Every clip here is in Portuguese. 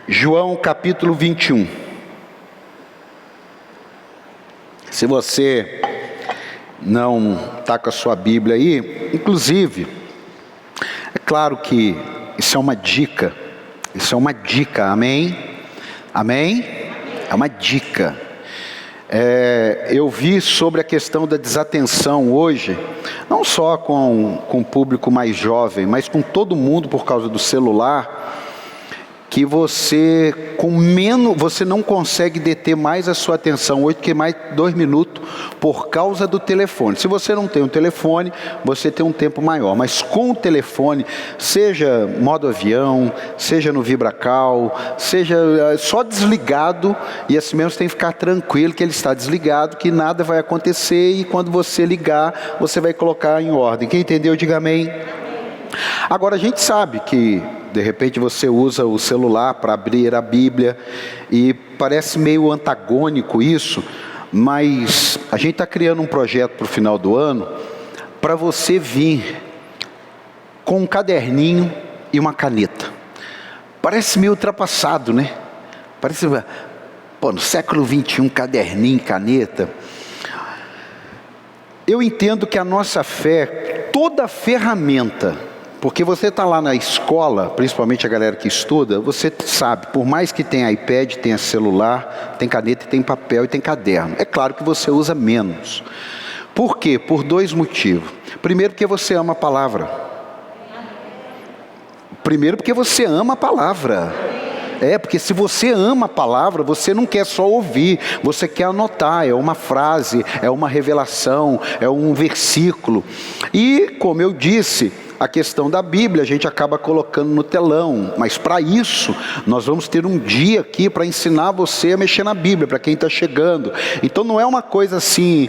João capítulo 21. Se você não está com a sua Bíblia aí, inclusive, é claro que isso é uma dica, amém? Amém? É uma dica. Eu vi sobre a questão da desatenção hoje, não só com o público mais jovem, mas com todo mundo por causa do celular, que você não consegue deter mais a sua atenção hoje que mais 2 minutos por causa do telefone. Se você não tem um telefone, você tem um tempo maior, mas com o telefone, seja modo avião, seja no VibraCal, seja só desligado, e assim mesmo você tem que ficar tranquilo que ele está desligado, que nada vai acontecer, e quando você ligar, você vai colocar em ordem. Quem entendeu, diga amém. Agora a gente sabe que de repente você usa o celular para abrir a Bíblia e parece meio antagônico isso, mas a gente está criando um projeto para o final do ano para você vir com um caderninho e uma caneta. Parece meio ultrapassado, né? Parece, no século 21, caderninho, caneta. Eu entendo que a nossa fé, toda ferramenta, porque você está lá na escola, principalmente a galera que estuda, você sabe, por mais que tenha iPad, tenha celular, tem caneta, tem papel e tem caderno. É claro que você usa menos. Por quê? Por 2 motivos. Primeiro, porque você ama a palavra. Porque se você ama a palavra, você não quer só ouvir, você quer anotar, é uma frase, é uma revelação, é um versículo. E, como eu disse, a questão da Bíblia a gente acaba colocando no telão, mas para isso nós vamos ter um dia aqui para ensinar você a mexer na Bíblia, para quem está chegando. Então não é uma coisa assim,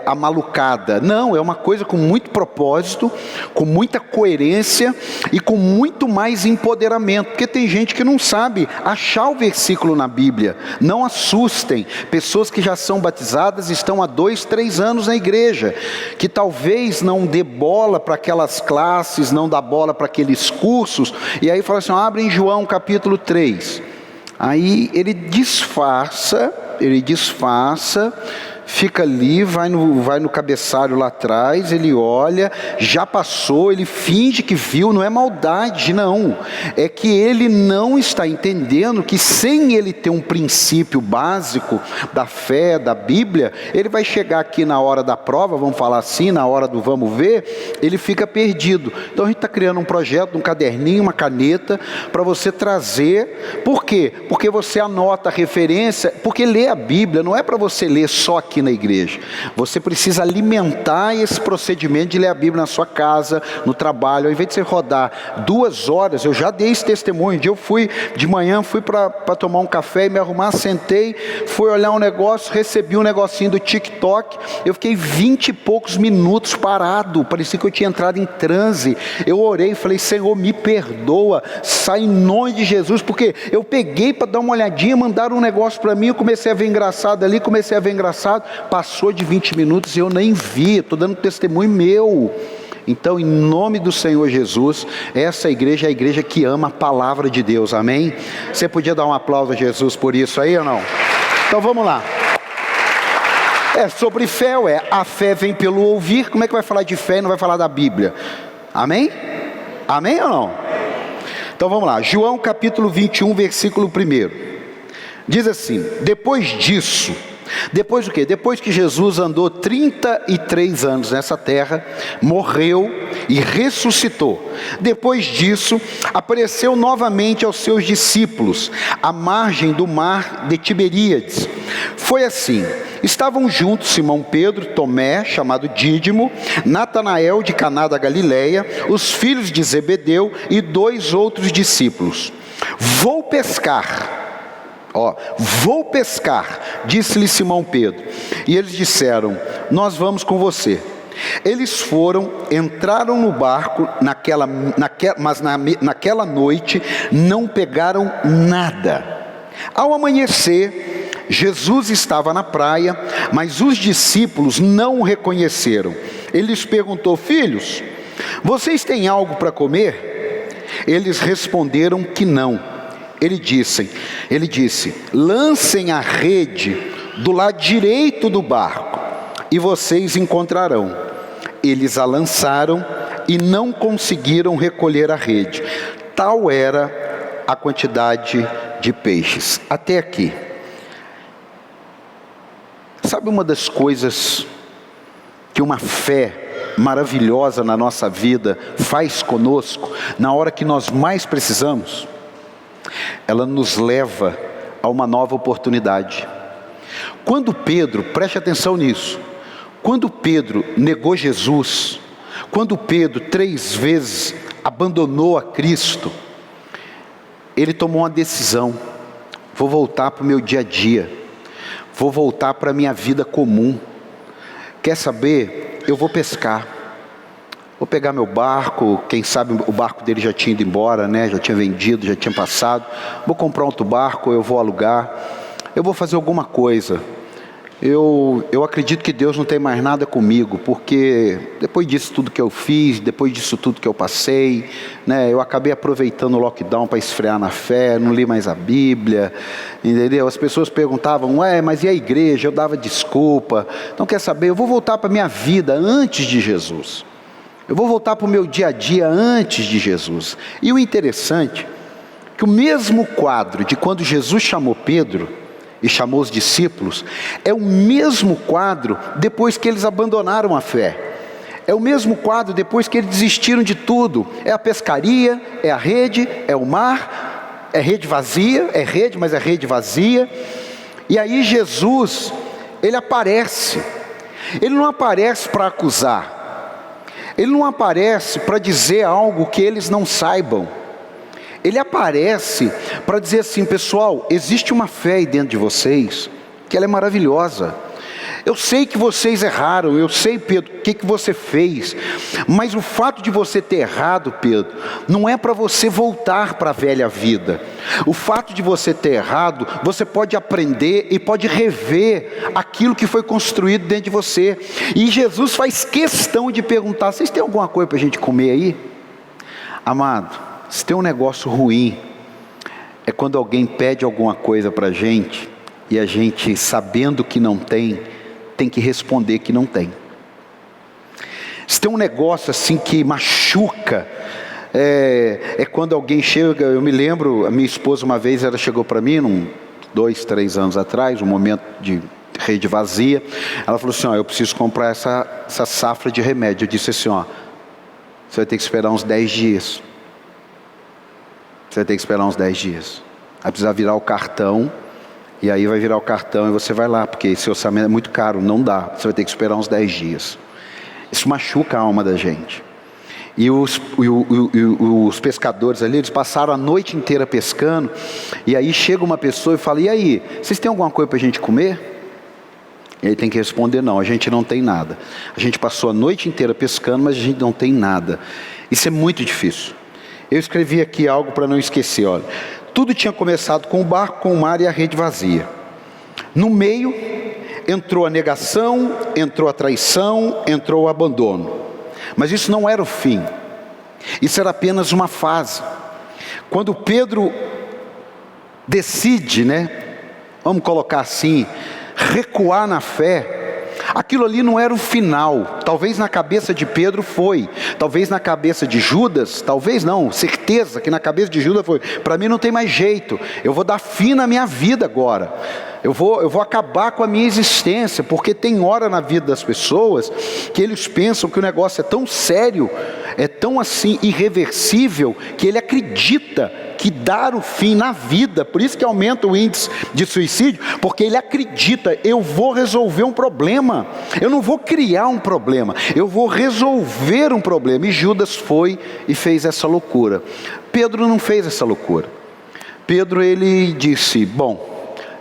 amalucada, não, é uma coisa com muito propósito, com muita coerência e com muito mais empoderamento, porque tem gente que não sabe achar o versículo na Bíblia. Não assustem, pessoas que já são batizadas, estão há 2, 3 anos na igreja, que talvez não dê bola para aquelas classes, não dá bola para aqueles cursos, e aí fala assim, abre em João capítulo 3, aí ele disfarça, fica ali, vai no cabeçalho lá atrás, ele olha, já passou, ele finge que viu, não é maldade, não, é que ele não está entendendo que sem ele ter um princípio básico da fé, da Bíblia, ele vai chegar aqui na hora da prova, vamos falar assim, na hora do vamos ver, ele fica perdido. Então a gente está criando um projeto, um caderninho, uma caneta, para você trazer. Por quê? Porque você anota a referência, porque ler a Bíblia não é para você ler só aqui na igreja, você precisa alimentar esse procedimento de ler a Bíblia na sua casa, no trabalho. Ao invés de você rodar 2 horas, eu já dei esse testemunho, eu fui de manhã, fui para tomar um café e me arrumar, sentei, fui olhar um negócio, recebi um negocinho do TikTok, eu fiquei 20 e poucos minutos parado, parecia que eu tinha entrado em transe. Eu orei e falei, Senhor, me perdoa, sai em nome de Jesus, porque eu peguei para dar uma olhadinha, mandaram um negócio para mim, eu comecei a ver engraçado ali, passou de 20 minutos e eu nem vi, estou dando testemunho meu. Então, em nome do Senhor Jesus, essa igreja é a igreja que ama a palavra de Deus, amém? Você podia dar um aplauso a Jesus por isso aí ou não? Então vamos lá. É sobre fé, a fé vem pelo ouvir. Como é que vai falar de fé e não vai falar da Bíblia? Amém? Amém ou não? Então vamos lá, João capítulo 21, versículo 1. Diz assim, depois disso, depois o quê? Depois que Jesus andou 33 anos nessa terra, morreu e ressuscitou. Depois disso, apareceu novamente aos seus discípulos, à margem do mar de Tiberíades. Foi assim, estavam juntos Simão Pedro, Tomé, chamado Dídimo, Natanael de Caná da Galileia, os filhos de Zebedeu e 2 outros discípulos. Vou pescar, disse-lhe Simão Pedro. E eles disseram, nós vamos com você. Eles foram, entraram no barco, mas naquela noite não pegaram nada. Ao amanhecer, Jesus estava na praia, mas os discípulos não o reconheceram. Ele lhes perguntou, filhos, vocês têm algo para comer? Eles responderam que não. ele disse: lancem a rede do lado direito do barco, e vocês encontrarão. Eles a lançaram e não conseguiram recolher a rede. Tal era a quantidade de peixes. Até aqui. Sabe uma das coisas que uma fé maravilhosa na nossa vida faz conosco, na hora que nós mais precisamos? Ela nos leva a uma nova oportunidade. Quando Pedro, preste atenção nisso, quando Pedro negou Jesus, quando Pedro 3 vezes abandonou a Cristo, ele tomou uma decisão: vou voltar para o meu dia a dia, vou voltar para a minha vida comum. Quer saber? Eu vou pescar. Vou pegar meu barco, quem sabe o barco dele já tinha ido embora, né? Já tinha vendido, já tinha passado. Vou comprar outro barco, eu vou alugar, eu vou fazer alguma coisa. Eu acredito que Deus não tem mais nada comigo, porque depois disso tudo que eu fiz, depois disso tudo que eu passei, né? Eu acabei aproveitando o lockdown para esfriar na fé, não li mais a Bíblia, entendeu? As pessoas perguntavam: mas e a igreja? Eu dava desculpa. Então quer saber? Eu vou voltar para a minha vida antes de Jesus. Eu vou voltar para o meu dia a dia antes de Jesus. E o interessante, que o mesmo quadro de quando Jesus chamou Pedro e chamou os discípulos, é o mesmo quadro depois que eles abandonaram a fé. É o mesmo quadro depois que eles desistiram de tudo. É a pescaria, é a rede, é o mar, é rede vazia, é rede, mas é rede vazia. E aí Jesus, ele aparece. Ele não aparece para acusar. Ele não aparece para dizer algo que eles não saibam. Ele aparece para dizer assim: pessoal, existe uma fé aí dentro de vocês, que ela é maravilhosa. Eu sei que vocês erraram, eu sei, Pedro, o que você fez, mas o fato de você ter errado, Pedro, não é para você voltar para a velha vida. O fato de você ter errado, você pode aprender e pode rever aquilo que foi construído dentro de você. E Jesus faz questão de perguntar: vocês têm alguma coisa para a gente comer aí? Amado, se tem um negócio ruim, é quando alguém pede alguma coisa para a gente, e a gente, sabendo que não tem que responder que não tem. Se tem um negócio assim que machuca, é quando alguém chega. Eu me lembro, a minha esposa uma vez, ela chegou para mim, 2, 3 anos atrás, um momento de rede vazia, ela falou assim: eu preciso comprar essa safra de remédio. Eu disse assim: você vai ter que esperar uns 10 dias. Você vai ter que esperar uns 10 dias. Vai precisar virar o cartão. E aí vai virar o cartão e você vai lá, porque esse orçamento é muito caro, não dá. Você vai ter que esperar uns 10 dias. Isso machuca a alma da gente. E os pescadores ali, eles passaram a noite inteira pescando. E aí chega uma pessoa e fala: e aí, vocês têm alguma coisa para a gente comer? E ele tem que responder: não, a gente não tem nada. A gente passou a noite inteira pescando, mas a gente não tem nada. Isso é muito difícil. Eu escrevi aqui algo para não esquecer, olha. Tudo tinha começado com o barco, com o mar e a rede vazia. No meio, entrou a negação, entrou a traição, entrou o abandono. Mas isso não era o fim. Isso era apenas uma fase. Quando Pedro decide, vamos colocar assim, recuar na fé, aquilo ali não era o final. Talvez na cabeça de Pedro foi, talvez na cabeça de Judas, talvez não, certeza que na cabeça de Judas foi: para mim não tem mais jeito, eu vou dar fim na minha vida agora, eu vou acabar com a minha existência, porque tem hora na vida das pessoas que eles pensam que o negócio é tão sério, é tão assim irreversível, que ele acredita que dar o fim na vida, por isso que aumenta o índice de suicídio, porque ele acredita: eu vou resolver um problema, eu não vou criar um problema, eu vou resolver um problema. E Judas foi e fez essa loucura. Pedro não fez essa loucura. Pedro, ele disse: bom,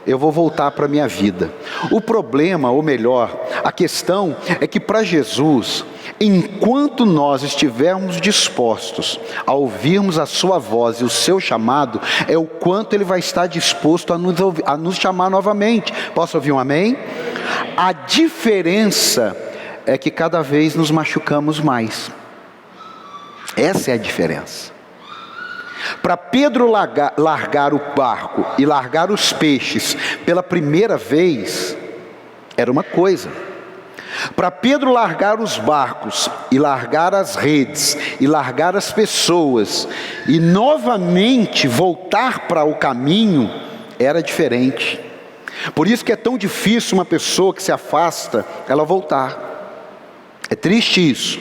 eu vou voltar para a minha vida. O problema, ou melhor, a questão é que para Jesus, enquanto nós estivermos dispostos a ouvirmos a sua voz e o seu chamado, é o quanto ele vai estar disposto a nos chamar novamente. Posso ouvir um amém? A diferença é que cada vez nos machucamos mais. Essa é a diferença. Para Pedro largar o barco e largar os peixes pela primeira vez, era uma coisa. Para Pedro largar os barcos e largar as redes e largar as pessoas e novamente voltar para o caminho, era diferente. Por isso que é tão difícil uma pessoa que se afasta, ela voltar. É triste isso,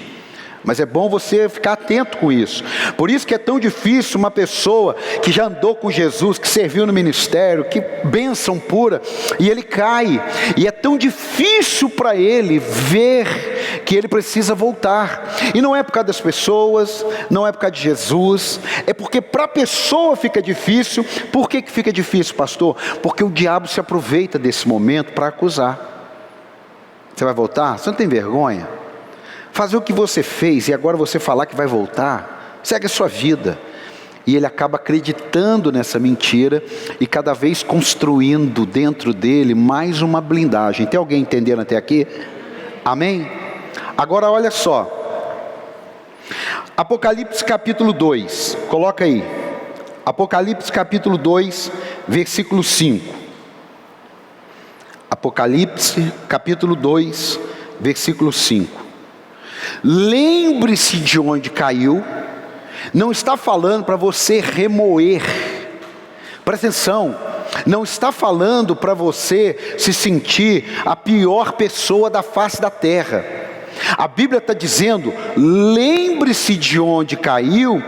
mas é bom você ficar atento com isso. Por isso que é tão difícil uma pessoa que já andou com Jesus, que serviu no ministério, que bênção pura, e ele cai, e é tão difícil para ele ver que ele precisa voltar. E não é por causa das pessoas, não é por causa de Jesus, é porque para a pessoa fica difícil. Por que fica difícil, pastor? Porque o diabo se aproveita desse momento para acusar. Você vai voltar? Você não tem vergonha? Fazer o que você fez e agora você falar que vai voltar? Segue a sua vida. E ele acaba acreditando nessa mentira e cada vez construindo dentro dele mais uma blindagem. Tem alguém entendendo até aqui? Amém? Agora olha só. Apocalipse capítulo 2. Coloca aí. Apocalipse capítulo 2, versículo 5. Apocalipse capítulo 2, versículo 5. Lembre-se de onde caiu. Não está falando para você remoer. Presta atenção. Não está falando para você se sentir a pior pessoa da face da terra. A Bíblia está dizendo: lembre-se de onde caiu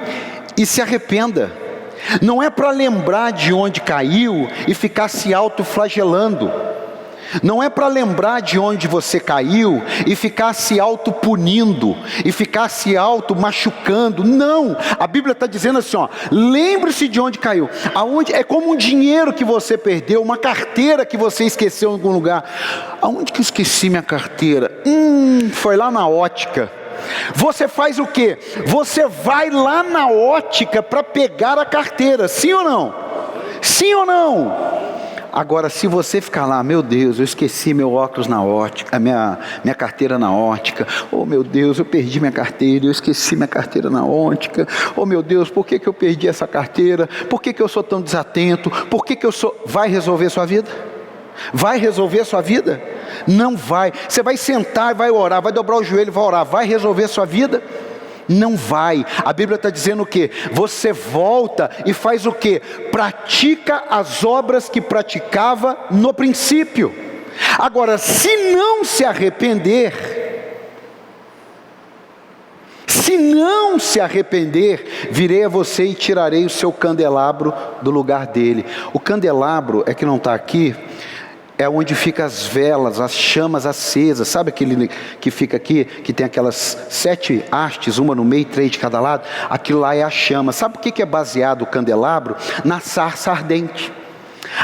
e se arrependa. Não é para lembrar de onde caiu e ficar se autoflagelando. Não é para lembrar de onde você caiu e ficar se auto-punindo e ficar se auto-machucando. Não, a Bíblia está dizendo assim, ó, lembre-se de onde caiu. Aonde, é como um dinheiro que você perdeu, uma carteira que você esqueceu em algum lugar. Aonde que eu esqueci minha carteira? Foi lá na ótica. Você faz o quê? Você vai lá na ótica para pegar a carteira, sim ou não? Sim ou não? Agora, se você ficar lá, meu Deus, eu esqueci meu óculos na ótica, minha carteira na ótica. Oh meu Deus, eu perdi minha carteira, eu esqueci minha carteira na ótica. Oh meu Deus, por que eu perdi essa carteira? Por que eu sou tão desatento? Por que eu sou... Vai resolver sua vida? Vai resolver sua vida? Não vai. Você vai sentar e vai orar, vai dobrar o joelho e vai orar. Vai resolver sua vida? Não vai. A Bíblia está dizendo o quê? Você volta e faz o quê? Pratica as obras que praticava no princípio. Agora, se não se arrepender, virei a você e tirarei o seu candelabro do lugar dele. O candelabro é que não está aqui. É onde ficam as velas, as chamas acesas. Sabe aquele que fica aqui, que tem aquelas 7 hastes, uma no meio e 3 de cada lado? Aquilo lá é a chama. Sabe o que é baseado o candelabro? Na sarça ardente.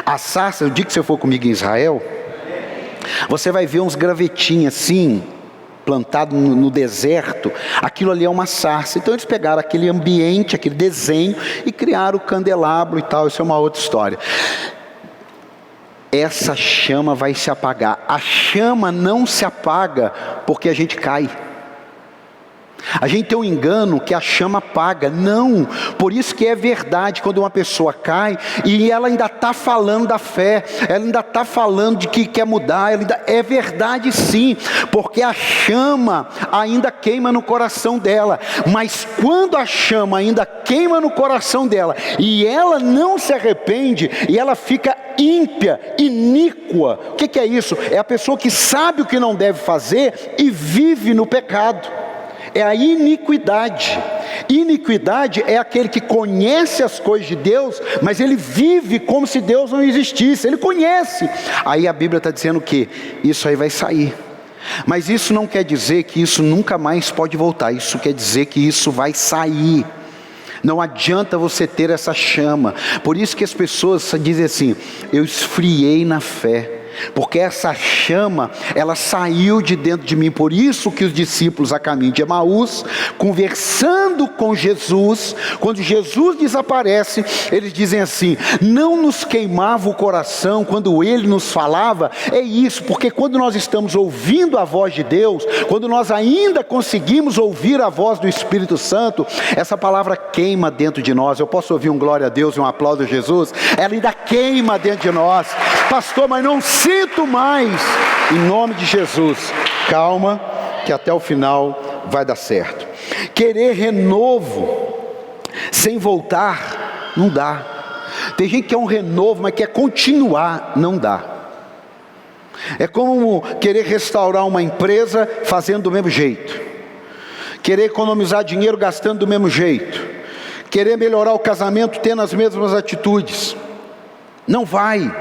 A sarça, o dia que você for comigo em Israel, você vai ver uns gravetinhos assim, plantado no deserto. Aquilo ali é uma sarça. Então eles pegaram aquele ambiente, aquele desenho e criaram o candelabro e tal. Isso é uma outra história. Essa chama vai se apagar. A chama não se apaga porque a gente cai. A gente tem um engano que a chama apaga. Não, por isso que é verdade quando uma pessoa cai e ela ainda está falando da fé, ela ainda está falando de que quer mudar, é verdade sim, porque a chama ainda queima no coração dela. Mas quando a chama ainda queima no coração dela e ela não se arrepende e ela fica ímpia, iníqua. O que é isso? É a pessoa que sabe o que não deve fazer e vive no pecado. É a iniquidade. Iniquidade é aquele que conhece as coisas de Deus, mas ele vive como se Deus não existisse. Ele conhece. Aí a Bíblia está dizendo que isso aí vai sair. Mas isso não quer dizer que isso nunca mais pode voltar. Isso quer dizer que isso vai sair. Não adianta você ter essa chama. Por isso que as pessoas dizem assim: eu esfriei na fé. porque essa chama, ela saiu de dentro de mim. Por isso que os discípulos a caminho de Emaús, conversando com Jesus, quando Jesus desaparece, eles dizem assim: não nos queimava o coração quando Ele nos falava? É isso, porque quando nós estamos ouvindo a voz de Deus, quando nós ainda conseguimos ouvir a voz do Espírito Santo, essa palavra queima dentro de nós. Eu posso ouvir um glória a Deus e um aplauso a Jesus? Ela ainda queima dentro de nós. Pastor, mas não sinto mais. Em nome de Jesus, calma, que até o final vai dar certo. Querer renovo sem voltar, não dá. Tem gente que quer um renovo, mas quer continuar, não dá. É como querer restaurar uma empresa fazendo do mesmo jeito, querer economizar dinheiro gastando do mesmo jeito, querer melhorar o casamento tendo as mesmas atitudes. Não vai.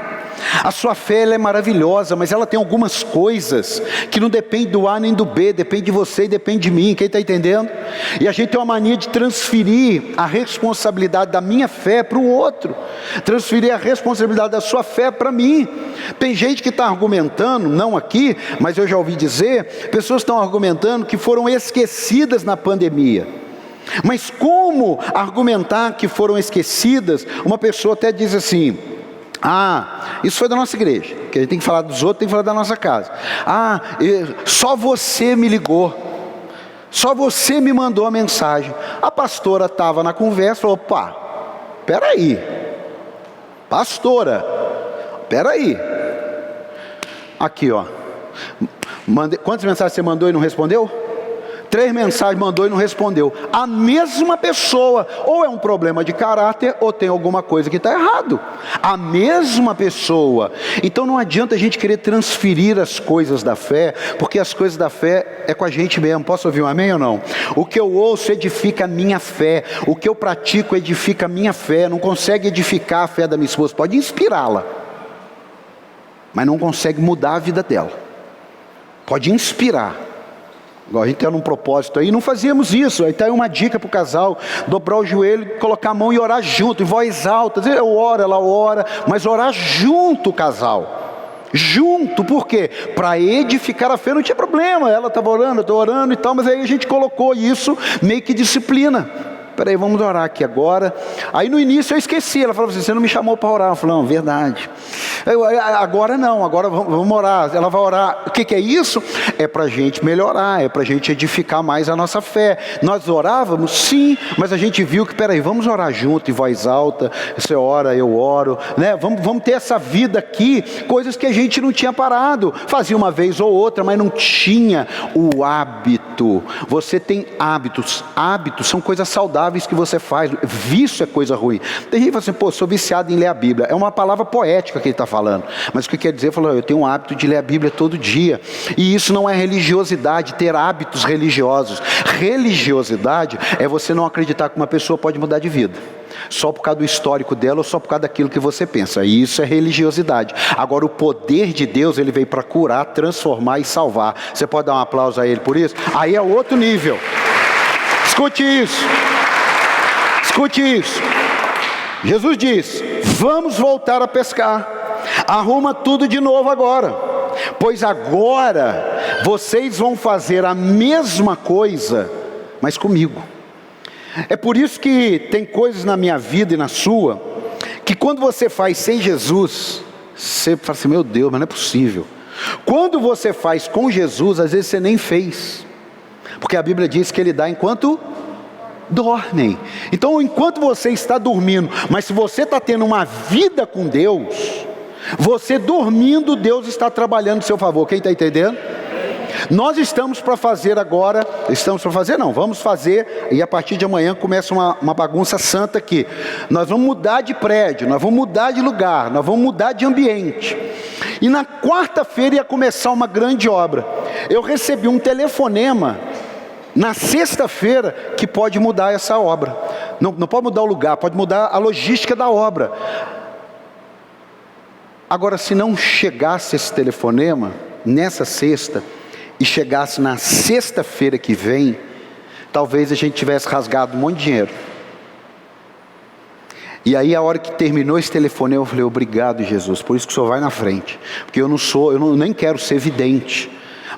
A sua fé, ela é maravilhosa, mas ela tem algumas coisas que não depende do A nem do B, depende de você e depende de mim. Quem está entendendo? E a gente tem uma mania de transferir a responsabilidade da minha fé para o outro, transferir a responsabilidade da sua fé para mim. Tem gente que está argumentando, não aqui, mas eu já ouvi dizer, pessoas estão argumentando que foram esquecidas na pandemia. Mas como argumentar que foram esquecidas? Uma pessoa até diz assim: isso foi da nossa igreja, que a gente tem que falar dos outros, tem que falar da nossa casa. Só você me ligou, só você me mandou a mensagem. A pastora estava na conversa, falou: opa, peraí, pastora, peraí, aqui ó, quantas mensagens você mandou e não respondeu? 3 mensagens mandou e não respondeu. A mesma pessoa, ou é um problema de caráter, ou tem alguma coisa que está errado. A mesma pessoa. Então não adianta a gente querer transferir as coisas da fé, porque as coisas da fé é com a gente mesmo. Posso ouvir um amém ou não? O que eu ouço edifica a minha fé, o que eu pratico edifica a minha fé. Não consegue edificar a fé da minha esposa, pode inspirá-la, mas não consegue mudar a vida dela. Pode inspirar. Igual a gente tem um propósito aí, não fazíamos isso. Aí está aí uma dica para o casal: dobrar o joelho, colocar a mão e orar junto, em voz alta. Eu oro, ela ora, mas orar junto o casal. Junto, por quê? Para edificar a fé. Não tinha problema, ela estava orando, eu estou orando e tal, mas aí a gente colocou isso meio que disciplina. Peraí, vamos orar aqui agora. Aí no início eu esqueci, ela falou assim: você não me chamou para orar. Eu falei: não, verdade. Agora não, agora vamos orar. Ela vai orar. O que é isso? É para a gente melhorar, é para a gente edificar mais a nossa fé. Nós orávamos, sim, mas a gente viu que, peraí, vamos orar junto, em voz alta. Você ora, eu oro, né? Vamos ter essa vida aqui, coisas que a gente não tinha parado. Fazia uma vez ou outra, mas não tinha o hábito. Você tem hábitos. Hábitos são coisas saudáveis que você faz. Vício é coisa ruim. Tem gente que fala assim: pô, sou viciado em ler a Bíblia. É uma palavra poética que ele está falando, mas o que quer dizer? Ele falou: eu tenho um hábito de ler a Bíblia todo dia. E isso não é religiosidade, ter hábitos religiosos. Religiosidade é você não acreditar que uma pessoa pode mudar de vida só por causa do histórico dela, ou só por causa daquilo que você pensa. E isso é religiosidade. Agora, o poder de Deus, ele veio para curar, transformar e salvar. Você pode dar um aplauso a ele por isso? Aí é outro nível. Escute isso. Escute isso. Jesus diz: vamos voltar a pescar. Arruma tudo de novo agora, pois agora vocês vão fazer a mesma coisa, mas comigo. É por isso que tem coisas na minha vida e na sua, que quando você faz sem Jesus, você fala assim: meu Deus, mas não é possível. Quando você faz com Jesus, às vezes você nem fez, porque a Bíblia diz que Ele dá enquanto dormem. Então, enquanto você está dormindo, mas se você está tendo uma vida com Deus, você dormindo, Deus está trabalhando em seu favor. Quem está entendendo? Nós estamos para fazer agora, vamos fazer, e a partir de amanhã começa uma bagunça santa aqui. Nós vamos mudar de prédio, nós vamos mudar de lugar, nós vamos mudar de ambiente. E na quarta-feira ia começar uma grande obra. Eu recebi um telefonema na sexta-feira que pode mudar essa obra. Não pode mudar o lugar, pode mudar a logística da obra. Agora, se não chegasse esse telefonema nessa sexta e chegasse na sexta-feira que vem, talvez a gente tivesse rasgado um monte de dinheiro. E aí a hora que terminou esse telefonema, eu falei, obrigado Jesus, por isso que o Senhor vai na frente. Porque eu nem quero ser vidente.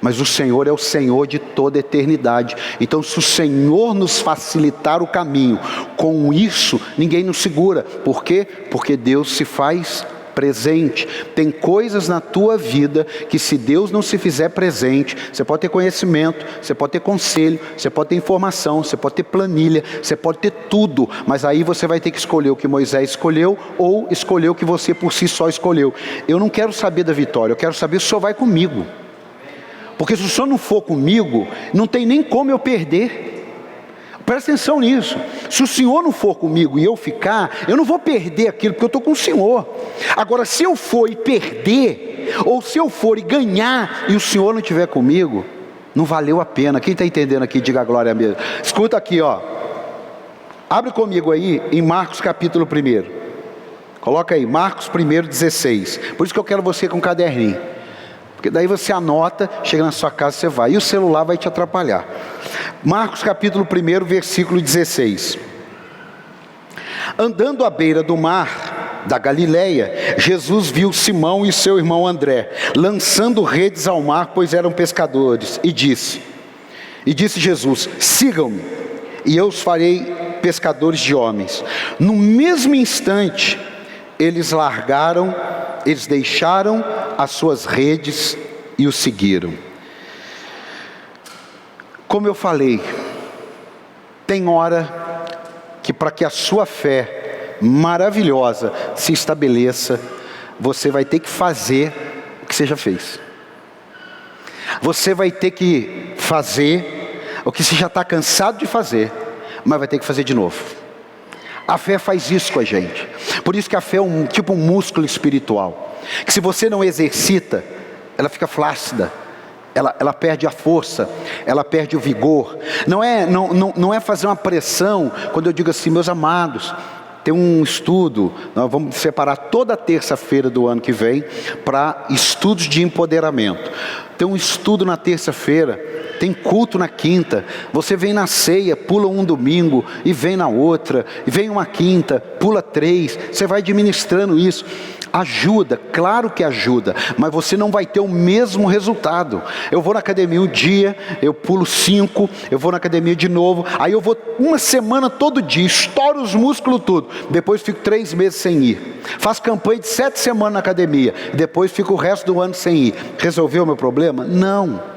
Mas o Senhor é o Senhor de toda a eternidade. Então se o Senhor nos facilitar o caminho, com isso ninguém nos segura. Por quê? Porque Deus se faz presente. Tem coisas na tua vida que se Deus não se fizer presente, você pode ter conhecimento, você pode ter conselho, você pode ter informação, você pode ter planilha, você pode ter tudo, mas aí você vai ter que escolher o que Moisés escolheu ou escolher o que você por si só escolheu. Eu não quero saber da vitória, eu quero saber se o Senhor vai comigo. Porque se o Senhor não for comigo, não tem nem como eu perder. Presta atenção nisso. Se o Senhor não for comigo e eu ficar, eu não vou perder aquilo, porque eu estou com o Senhor. Agora, se eu for e perder, ou se eu for e ganhar, e o Senhor não estiver comigo, não valeu a pena. Quem está entendendo aqui, diga a glória a Deus. Escuta aqui, ó. Abre comigo aí, em Marcos capítulo 1. Coloca aí, Marcos 1:16. Por isso que eu quero você com um caderninho. Porque daí você anota, chega na sua casa, você vai. E o celular vai te atrapalhar. Marcos capítulo 1, versículo 16. Andando à beira do mar da Galileia, Jesus viu Simão e seu irmão André, lançando redes ao mar, pois eram pescadores. E disse Jesus, sigam-me, e eu os farei pescadores de homens. No mesmo instante, eles deixaram as suas redes e o seguiram. Como eu falei, tem hora que para que a sua fé maravilhosa se estabeleça, você vai ter que fazer o que você já fez. Você vai ter que fazer o que você já está cansado de fazer, mas vai ter que fazer de novo. A fé faz isso com a gente. Por isso que a fé é tipo um músculo espiritual, que se você não exercita, ela fica flácida, ela perde a força, ela perde o vigor. Não é fazer uma pressão. Quando eu digo assim, meus amados, tem um estudo, nós vamos separar toda terça-feira do ano que vem para estudos de empoderamento. Tem um estudo na terça-feira, tem culto na quinta, você vem na ceia, pula um domingo, e vem na outra, e vem uma quinta, pula 3, você vai administrando isso. Ajuda, claro que ajuda, mas você não vai ter o mesmo resultado. Eu vou na academia um dia, eu pulo 5, eu vou na academia de novo, aí eu vou uma semana todo dia, estouro os músculos tudo, depois fico 3 meses sem ir. Faço campanha de 7 semanas na academia, depois fico o resto do ano sem ir. Resolveu o meu problema? Não.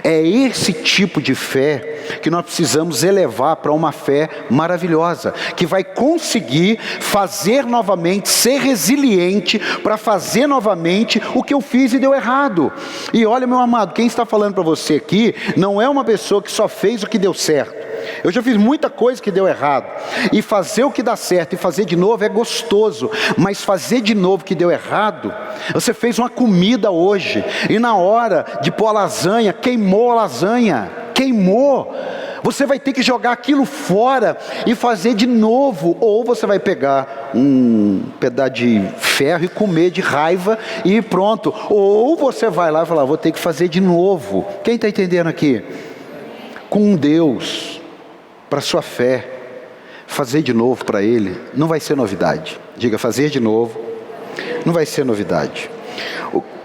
É esse tipo de fé que nós precisamos elevar para uma fé maravilhosa, que vai conseguir fazer novamente, ser resiliente para fazer novamente o que eu fiz e deu errado. E olha, meu amado, quem está falando para você aqui não é uma pessoa que só fez o que deu certo. Eu já fiz muita coisa que deu errado, e fazer o que dá certo e fazer de novo é gostoso, mas fazer de novo o que deu errado, você fez uma comida hoje, e na hora de pôr a lasanha, queimou a lasanha, você vai ter que jogar aquilo fora e fazer de novo, ou você vai pegar um pedaço de ferro e comer de raiva e pronto, ou você vai lá e falar, vou ter que fazer de novo. Quem está entendendo aqui? Com Deus, para a sua fé, fazer de novo para Ele, não vai ser novidade. Diga, fazer de novo, não vai ser novidade.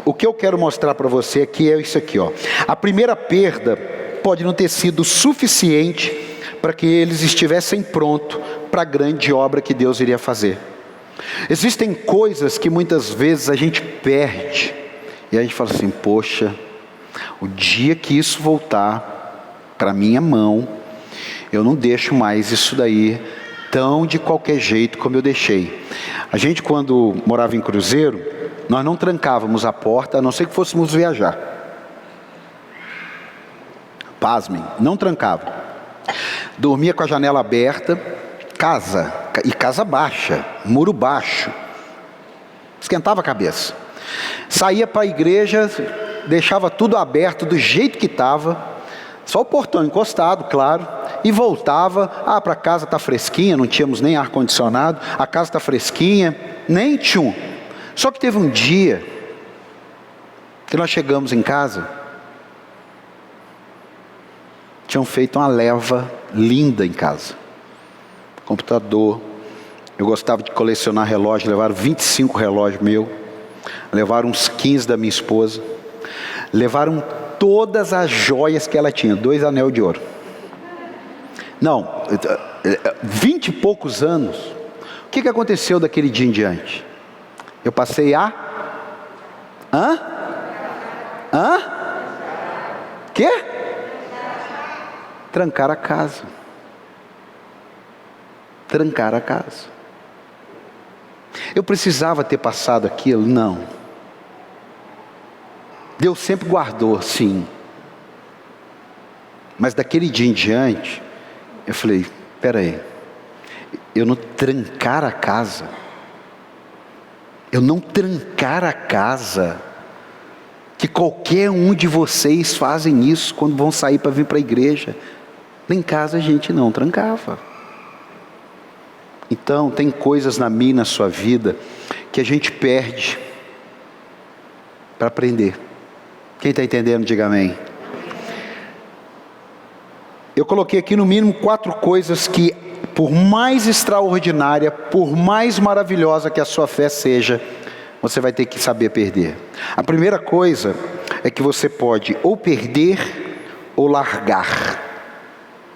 O que eu quero mostrar para você aqui é isso aqui, ó. A primeira perda pode não ter sido suficiente para que eles estivessem prontos para a grande obra que Deus iria fazer. Existem coisas que muitas vezes a gente perde, e a gente fala assim, poxa, o dia que isso voltar para minha mão, eu não deixo mais isso daí tão de qualquer jeito como eu deixei. A gente, quando morava em cruzeiro, nós não trancávamos a porta, a não ser que fôssemos viajar. Pasmem, não trancava. Dormia com a janela aberta, casa baixa, muro baixo. Esquentava a cabeça. Saía para a igreja, deixava tudo aberto do jeito que estava, só o portão encostado, claro, e voltava. Para casa está fresquinha, não tínhamos nem ar-condicionado, a casa está fresquinha, nem tchum. Só que teve um dia que nós chegamos em casa, tinham feito uma leva linda em casa, computador, Eu gostava de colecionar relógios, levaram 25 relógios meu, levaram uns 15 da minha esposa, levaram todas as joias que ela tinha, 2 anel de ouro. Não, 20 e poucos anos. O que aconteceu daquele dia em diante? Eu passei a... Quê? Trancar a casa. Trancar a casa. Eu precisava ter passado aquilo? Não. Deus sempre guardou, sim. Mas daquele dia em diante, eu falei, espera aí, eu não trancar a casa, que qualquer um de vocês fazem isso quando vão sair para vir para a igreja. Nem em casa a gente não trancava. Então tem coisas na minha e na sua vida que a gente perde para aprender. Quem está entendendo, diga amém. Eu coloquei aqui no mínimo 4 coisas que, por mais extraordinária, por mais maravilhosa que a sua fé seja, você vai ter que saber perder. A primeira coisa é que você pode ou perder ou largar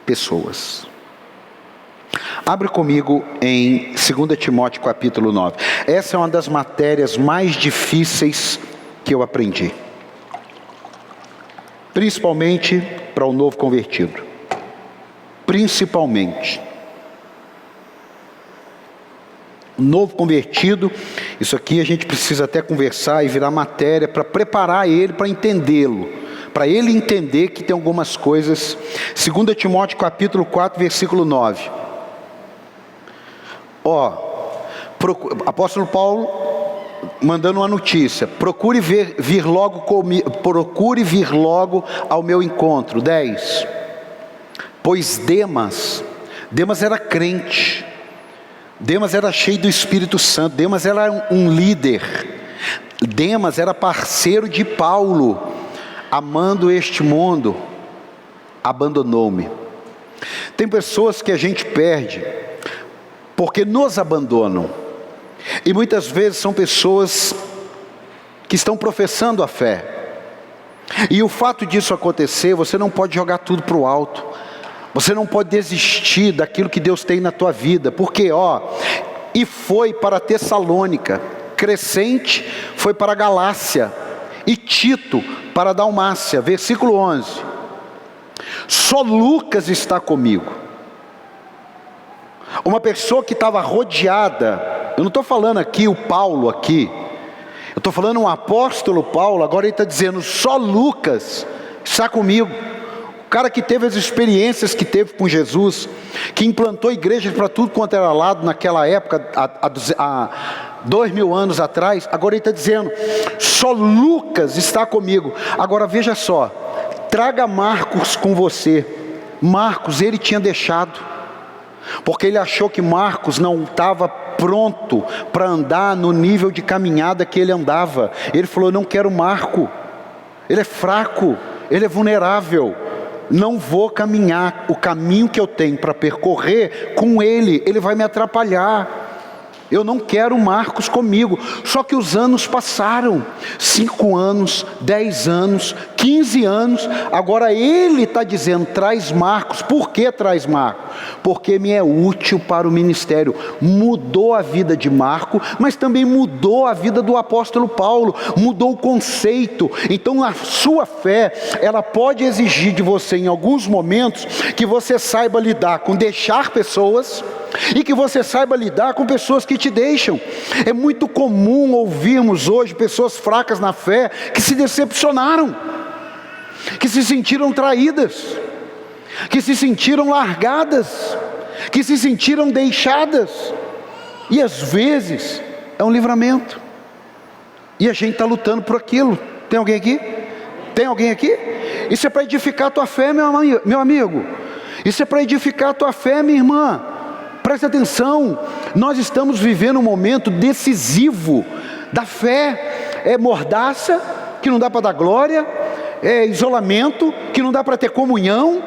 pessoas. Abre comigo em 2 Timóteo capítulo 9. Essa é uma das matérias mais difíceis que eu aprendi. Principalmente para o novo convertido. Principalmente. Novo convertido, isso aqui a gente precisa até conversar e virar matéria para preparar ele para entendê-lo. Para ele entender que tem algumas coisas. 2 Timóteo capítulo 4, versículo 9. Apóstolo Paulo mandando uma notícia: procure vir logo ao meu encontro. 10. Pois Demas era crente, Demas era cheio do Espírito Santo, Demas era um líder, Demas era parceiro de Paulo, amando este mundo, abandonou-me. Tem pessoas que a gente perde porque nos abandonam, e muitas vezes são pessoas que estão professando a fé, e o fato disso acontecer, você não pode jogar tudo para o alto, você não pode desistir daquilo que Deus tem na tua vida, porque e foi para Tessalônica, Crescente foi para Galácia, e Tito para Dalmácia. Versículo 11, só Lucas está comigo. Uma pessoa que estava rodeada, eu não estou falando aqui o Paulo aqui, eu estou falando um apóstolo Paulo, agora ele está dizendo, só Lucas está comigo. O cara que teve as experiências que teve com Jesus, que implantou igrejas para tudo quanto era lado naquela época, há 2000 anos atrás, agora ele está dizendo, só Lucas está comigo. Agora veja só, traga Marcos com você. Marcos ele tinha deixado, porque ele achou que Marcos não estava pronto para andar no nível de caminhada que ele andava. Ele falou, não quero Marco, ele é fraco, ele é vulnerável, não vou caminhar o caminho que eu tenho para percorrer com ele, ele vai me atrapalhar. Eu não quero Marcos comigo. Só que os anos passaram, 5 anos, 10 anos, 15 anos, agora ele está dizendo, traz Marcos. Por que traz Marcos? Porque me é útil para o ministério. Mudou a vida de Marco, mas também mudou a vida do apóstolo Paulo, mudou o conceito. Então a sua fé, ela pode exigir de você em alguns momentos, que você saiba lidar com deixar pessoas, e que você saiba lidar com pessoas que te deixam. É muito comum ouvirmos hoje pessoas fracas na fé, que se decepcionaram, que se sentiram traídas, que se sentiram largadas, que se sentiram deixadas, e às vezes é um livramento, e a gente está lutando por aquilo. Tem alguém aqui? Tem alguém aqui? Isso é para edificar a tua fé, meu amigo. Isso é para edificar a tua fé, minha irmã. Preste atenção, nós estamos vivendo um momento decisivo da fé. É mordaça, que não dá para dar glória, é isolamento, que não dá para ter comunhão.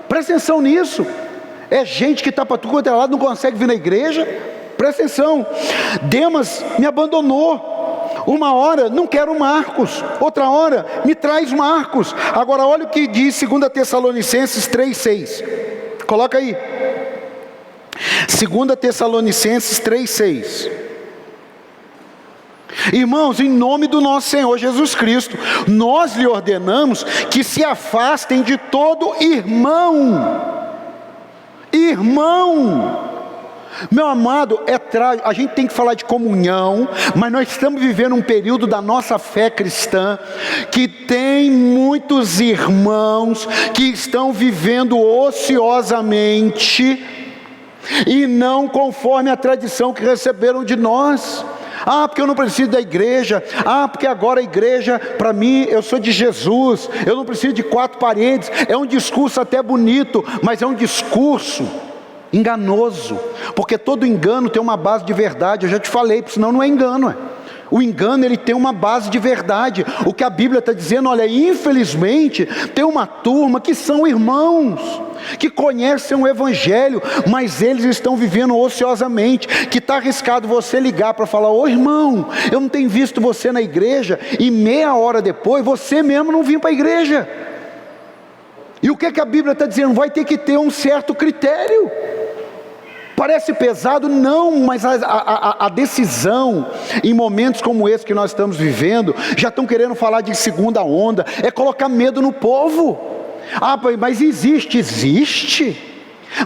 Preste atenção nisso. É gente que está para tudo quanto é lado, não consegue vir na igreja. Presta atenção, Demas me abandonou. Uma hora, não quero Marcos. Outra hora, me traz Marcos. Agora olha o que diz 2 Tessalonicenses 3,6. Coloca aí. 2 Tessalonicenses 3,6. Irmãos, em nome do nosso Senhor Jesus Cristo, nós lhe ordenamos que se afastem de todo irmão. Meu amado, é trágico. A gente tem que falar de comunhão, mas nós estamos vivendo um período da nossa fé cristã que tem muitos irmãos que estão vivendo ociosamente e não conforme a tradição que receberam de nós. Porque eu não preciso da igreja. Porque agora a igreja, para mim, eu sou de Jesus, eu não preciso de 4 paredes. É um discurso até bonito, mas é um discurso enganoso, porque todo engano tem uma base de verdade. Eu já te falei, senão não é engano. O engano, ele tem uma base de verdade. O que a Bíblia está dizendo, olha, infelizmente, tem uma turma que são irmãos, que conhecem o Evangelho, mas eles estão vivendo ociosamente, que está arriscado você ligar para falar: ô irmão, eu não tenho visto você na igreja, e meia hora depois, você mesmo não vinha para a igreja. E o que a Bíblia está dizendo? Vai ter que ter um certo critério. Parece pesado? Não, mas a decisão, em momentos como esse que nós estamos vivendo, já estão querendo falar de segunda onda, é colocar medo no povo. Mas existe,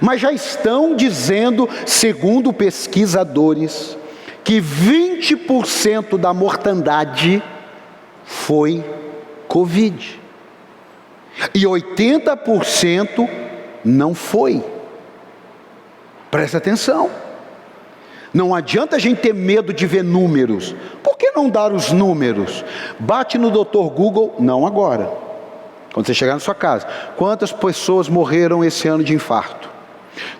mas já estão dizendo, segundo pesquisadores, que 20% da mortandade foi Covid, e 80% não foi. Presta atenção, não adianta a gente ter medo de ver números. Por que não dar os números? Bate no Dr. Google, não agora, quando você chegar na sua casa. Quantas pessoas morreram esse ano de infarto?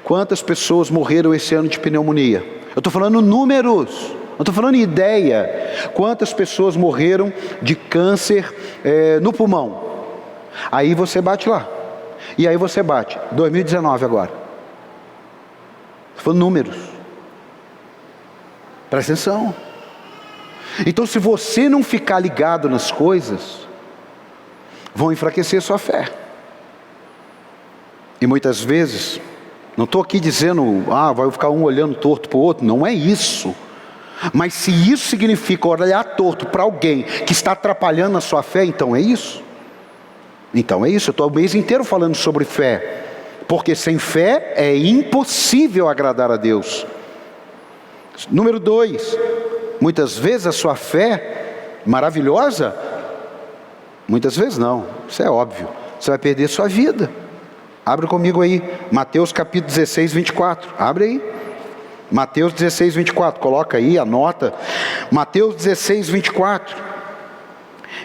Quantas pessoas morreram esse ano de pneumonia? Eu estou falando números, não estou falando ideia. Quantas pessoas morreram de câncer no pulmão? Aí você bate lá, e aí você bate 2019 agora. Falando números, presta atenção. Então, se você não ficar ligado nas coisas, vão enfraquecer sua fé. E muitas vezes, não estou aqui dizendo, vai ficar um olhando torto para o outro, não é isso. Mas se isso significa olhar torto para alguém que está atrapalhando a sua fé, então é isso. Eu estou o mês inteiro falando sobre fé. Porque sem fé é impossível agradar a Deus. Número 2, muitas vezes a sua fé maravilhosa, muitas vezes não, isso é óbvio, você vai perder sua vida. Abre comigo aí, Mateus capítulo 16, 24, abre aí, Mateus 16, 24, coloca aí, anota, Mateus 16, 24,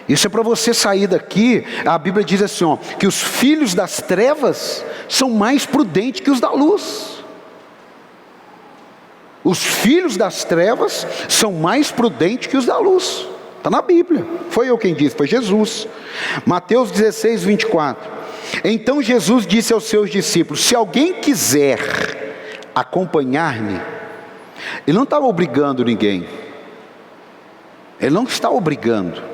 isso é para você sair daqui. A Bíblia diz assim, que os filhos das trevas são mais prudentes que os da luz. Os filhos das trevas são mais prudentes que os da luz. Está na Bíblia, foi eu quem disse, foi Jesus. Mateus 16, 24. Então Jesus disse aos seus discípulos: se alguém quiser acompanhar-me, ele não está obrigando ninguém, ele não está obrigando.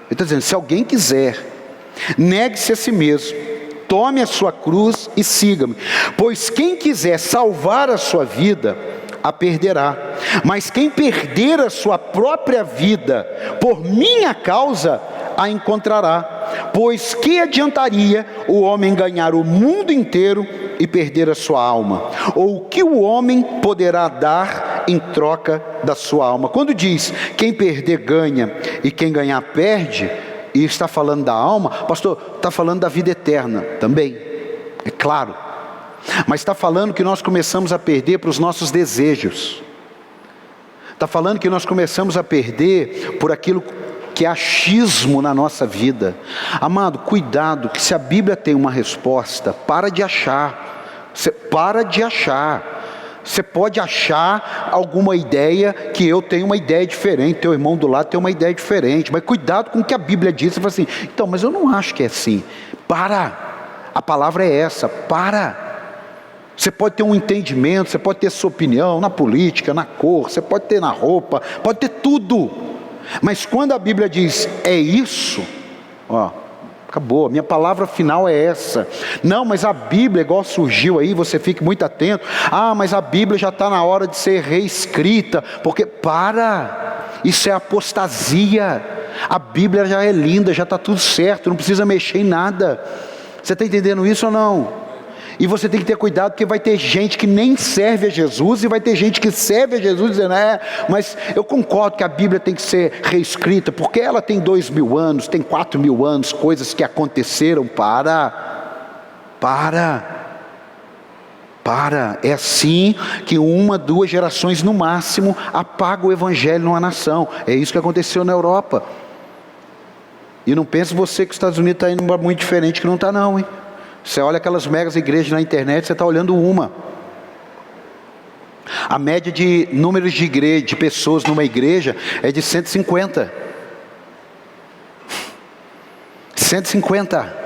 Ele está dizendo, se alguém quiser, negue-se a si mesmo, tome a sua cruz e siga-me. Pois quem quiser salvar a sua vida, a perderá. Mas quem perder a sua própria vida, por minha causa, a encontrará. Pois que adiantaria o homem ganhar o mundo inteiro e perder a sua alma? Ou o que o homem poderá dar em troca da sua alma? Quando diz, quem perder ganha e quem ganhar perde, e está falando da alma, pastor, está falando da vida eterna também, é claro. Mas está falando que nós começamos a perder para os nossos desejos. Está falando que nós começamos a perder por aquilo que é achismo na nossa vida. Amado, cuidado, que se a Bíblia tem uma resposta, para de achar. Para de achar. Você pode achar alguma ideia, que eu tenho uma ideia diferente, teu irmão do lado tem uma ideia diferente, mas cuidado com o que a Bíblia diz. Você fala assim, então, mas eu não acho que é assim. Para, a palavra é essa, para. Você pode ter um entendimento, você pode ter sua opinião na política, na cor, você pode ter na roupa, pode ter tudo. Mas quando a Bíblia diz, é isso, ó, acabou, a minha palavra final é essa. Não, mas a Bíblia, igual surgiu aí, você fique muito atento. Ah, mas a Bíblia já está na hora de ser reescrita, porque, isso é apostasia. A Bíblia já é linda, já está tudo certo, não precisa mexer em nada. Você está entendendo isso ou não? E você tem que ter cuidado, porque vai ter gente que nem serve a Jesus, e vai ter gente que serve a Jesus dizendo, mas eu concordo que a Bíblia tem que ser reescrita, porque ela tem 2000 anos, tem 4000 anos, coisas que aconteceram. É assim que 1, 2 gerações no máximo apaga o evangelho numa nação. É isso que aconteceu na Europa. E não pense você que os Estados Unidos está indo muito diferente, que não está não, hein? Você olha aquelas megas igrejas na internet, você está olhando uma. A média de números de pessoas numa igreja é de 150. 150.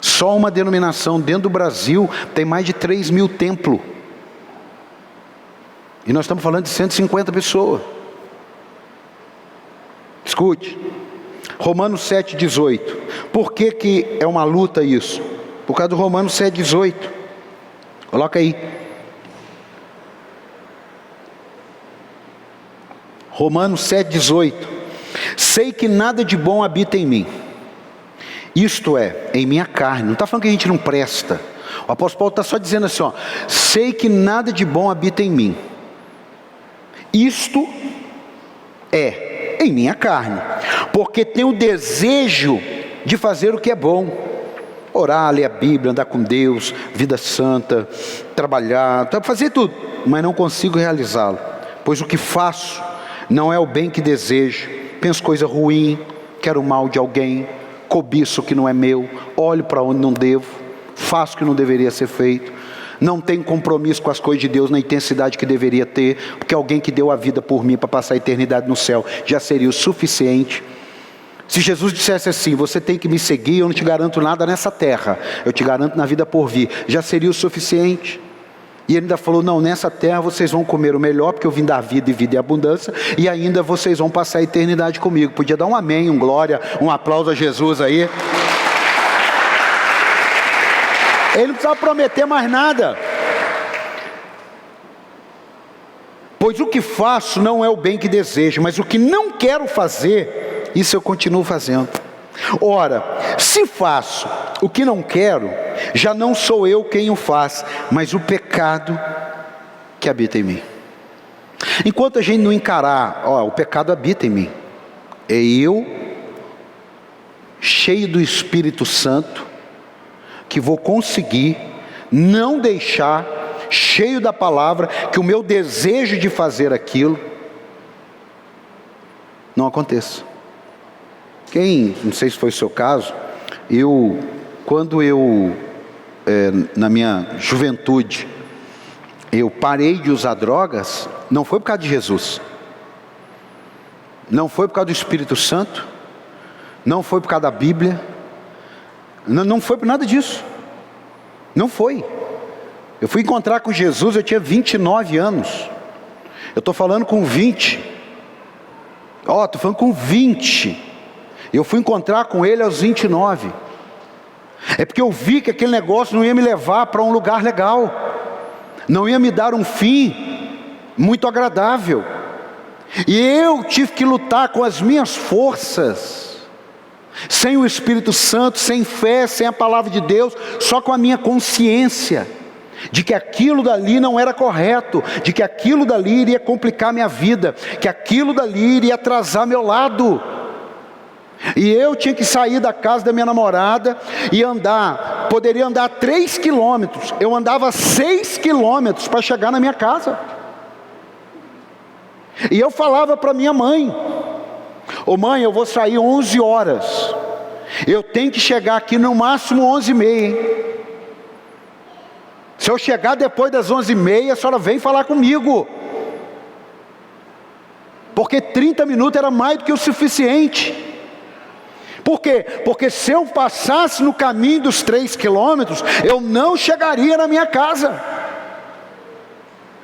Só uma denominação dentro do Brasil tem mais de 3.000 templos. E nós estamos falando de 150 pessoas. Escute. Romanos 7,18. Por que é uma luta isso? Por causa do Romanos 7,18. Coloca aí. Romanos 7,18. Sei que nada de bom habita em mim. Isto é, em minha carne. Não está falando que a gente não presta. O apóstolo Paulo está só dizendo assim, ó. Sei que nada de bom habita em mim. Isto é em minha carne, porque tenho o desejo de fazer o que é bom, orar, ler a Bíblia, andar com Deus, vida santa, trabalhar, fazer tudo, mas não consigo realizá-lo, pois o que faço não é o bem que desejo, penso coisa ruim, quero o mal de alguém, cobiço o que não é meu, olho para onde não devo, faço o que não deveria ser feito, não tenho compromisso com as coisas de Deus na intensidade que deveria ter, porque alguém que deu a vida por mim para passar a eternidade no céu já seria o suficiente. Se Jesus dissesse assim, você tem que me seguir, eu não te garanto nada nessa terra, eu te garanto na vida por vir, já seria o suficiente. E ele ainda falou, não, nessa terra vocês vão comer o melhor, porque eu vim dar vida e vida e abundância, e ainda vocês vão passar a eternidade comigo. Podia dar um amém, um glória, um aplauso a Jesus aí. Ele não precisava prometer mais nada. Pois o que faço não é o bem que desejo, mas o que não quero fazer, isso eu continuo fazendo. Ora, se faço o que não quero, já não sou eu quem o faz, mas o pecado que habita em mim. Enquanto a gente não encarar, o pecado habita em mim, é eu, cheio do Espírito Santo, que vou conseguir não deixar, cheio da palavra, que o meu desejo de fazer aquilo não aconteça. Não sei se foi o seu caso, quando eu na minha juventude, eu parei de usar drogas, não foi por causa de Jesus, não foi por causa do Espírito Santo, não foi por causa da Bíblia, não foi por nada disso, não foi. Eu fui encontrar com Jesus, eu tinha 29 anos, eu estou falando com 20, estou falando com 20, eu fui encontrar com ele aos 29, é porque eu vi que aquele negócio não ia me levar para um lugar legal, não ia me dar um fim muito agradável, e eu tive que lutar com as minhas forças, sem o Espírito Santo, sem fé, sem a palavra de Deus, só com a minha consciência, de que aquilo dali não era correto, de que aquilo dali iria complicar minha vida, que aquilo dali iria atrasar meu lado, e eu tinha que sair da casa da minha namorada, e poderia andar 3 quilômetros, eu andava 6 quilômetros para chegar na minha casa, e eu falava para minha mãe, mãe, eu vou sair 11 horas, eu tenho que chegar aqui no máximo 11h30, hein? Se eu chegar depois das 11h30, a senhora vem falar comigo, porque 30 minutos era mais do que o suficiente, Por quê? Porque se eu passasse no caminho dos 3 quilômetros, eu não chegaria na minha casa.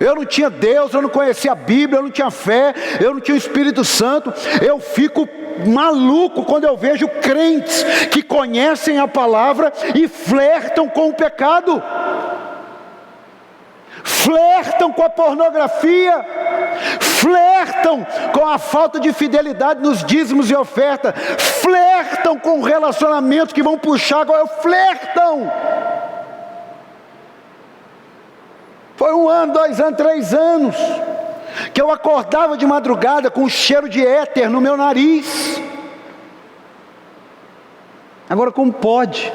Eu não tinha Deus, eu não conhecia a Bíblia, eu não tinha fé, eu não tinha o Espírito Santo. Eu fico maluco quando eu vejo crentes que conhecem a palavra e flertam com o pecado, flertam com a pornografia, flertam com a falta de fidelidade nos dízimos e oferta, flertam com relacionamentos que vão puxar agora, flertam. Foi 1 ano, 2 anos, 3 anos que eu acordava de madrugada com um cheiro de éter no meu nariz. Agora, como pode?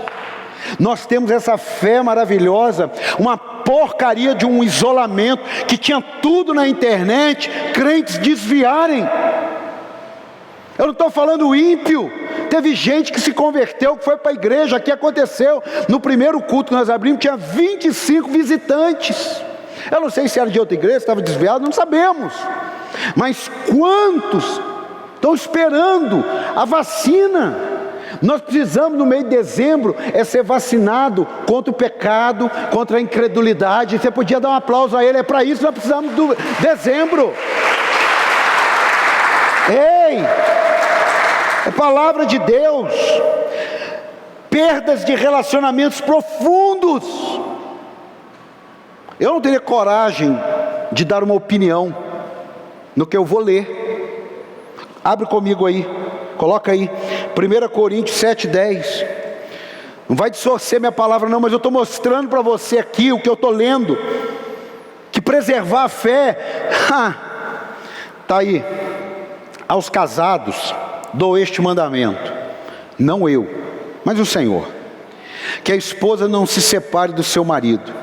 Nós temos essa fé maravilhosa, uma porcaria de um isolamento que tinha tudo na internet, crentes desviarem. Eu não estou falando ímpio. Teve gente que se converteu, que foi para a igreja. Aqui aconteceu, no primeiro culto que nós abrimos, tinha 25 visitantes. Eu não sei se era de outra igreja, se estava desviado, não sabemos. Mas quantos estão esperando a vacina? Nós precisamos, no mês de dezembro, ser vacinado contra o pecado, contra a incredulidade. Você podia dar um aplauso a ele, é para isso que nós precisamos do dezembro. Ei, é palavra de Deus. Perdas de relacionamentos profundos. Eu não teria coragem de dar uma opinião no que eu vou ler. Abre comigo aí, coloca aí, 1 Coríntios 7:10. Não vai distorcer minha palavra não, mas eu estou mostrando para você aqui o que eu estou lendo. Que preservar a fé, está aí. Aos casados dou este mandamento, não eu, mas o Senhor, que a esposa não se separe do seu marido,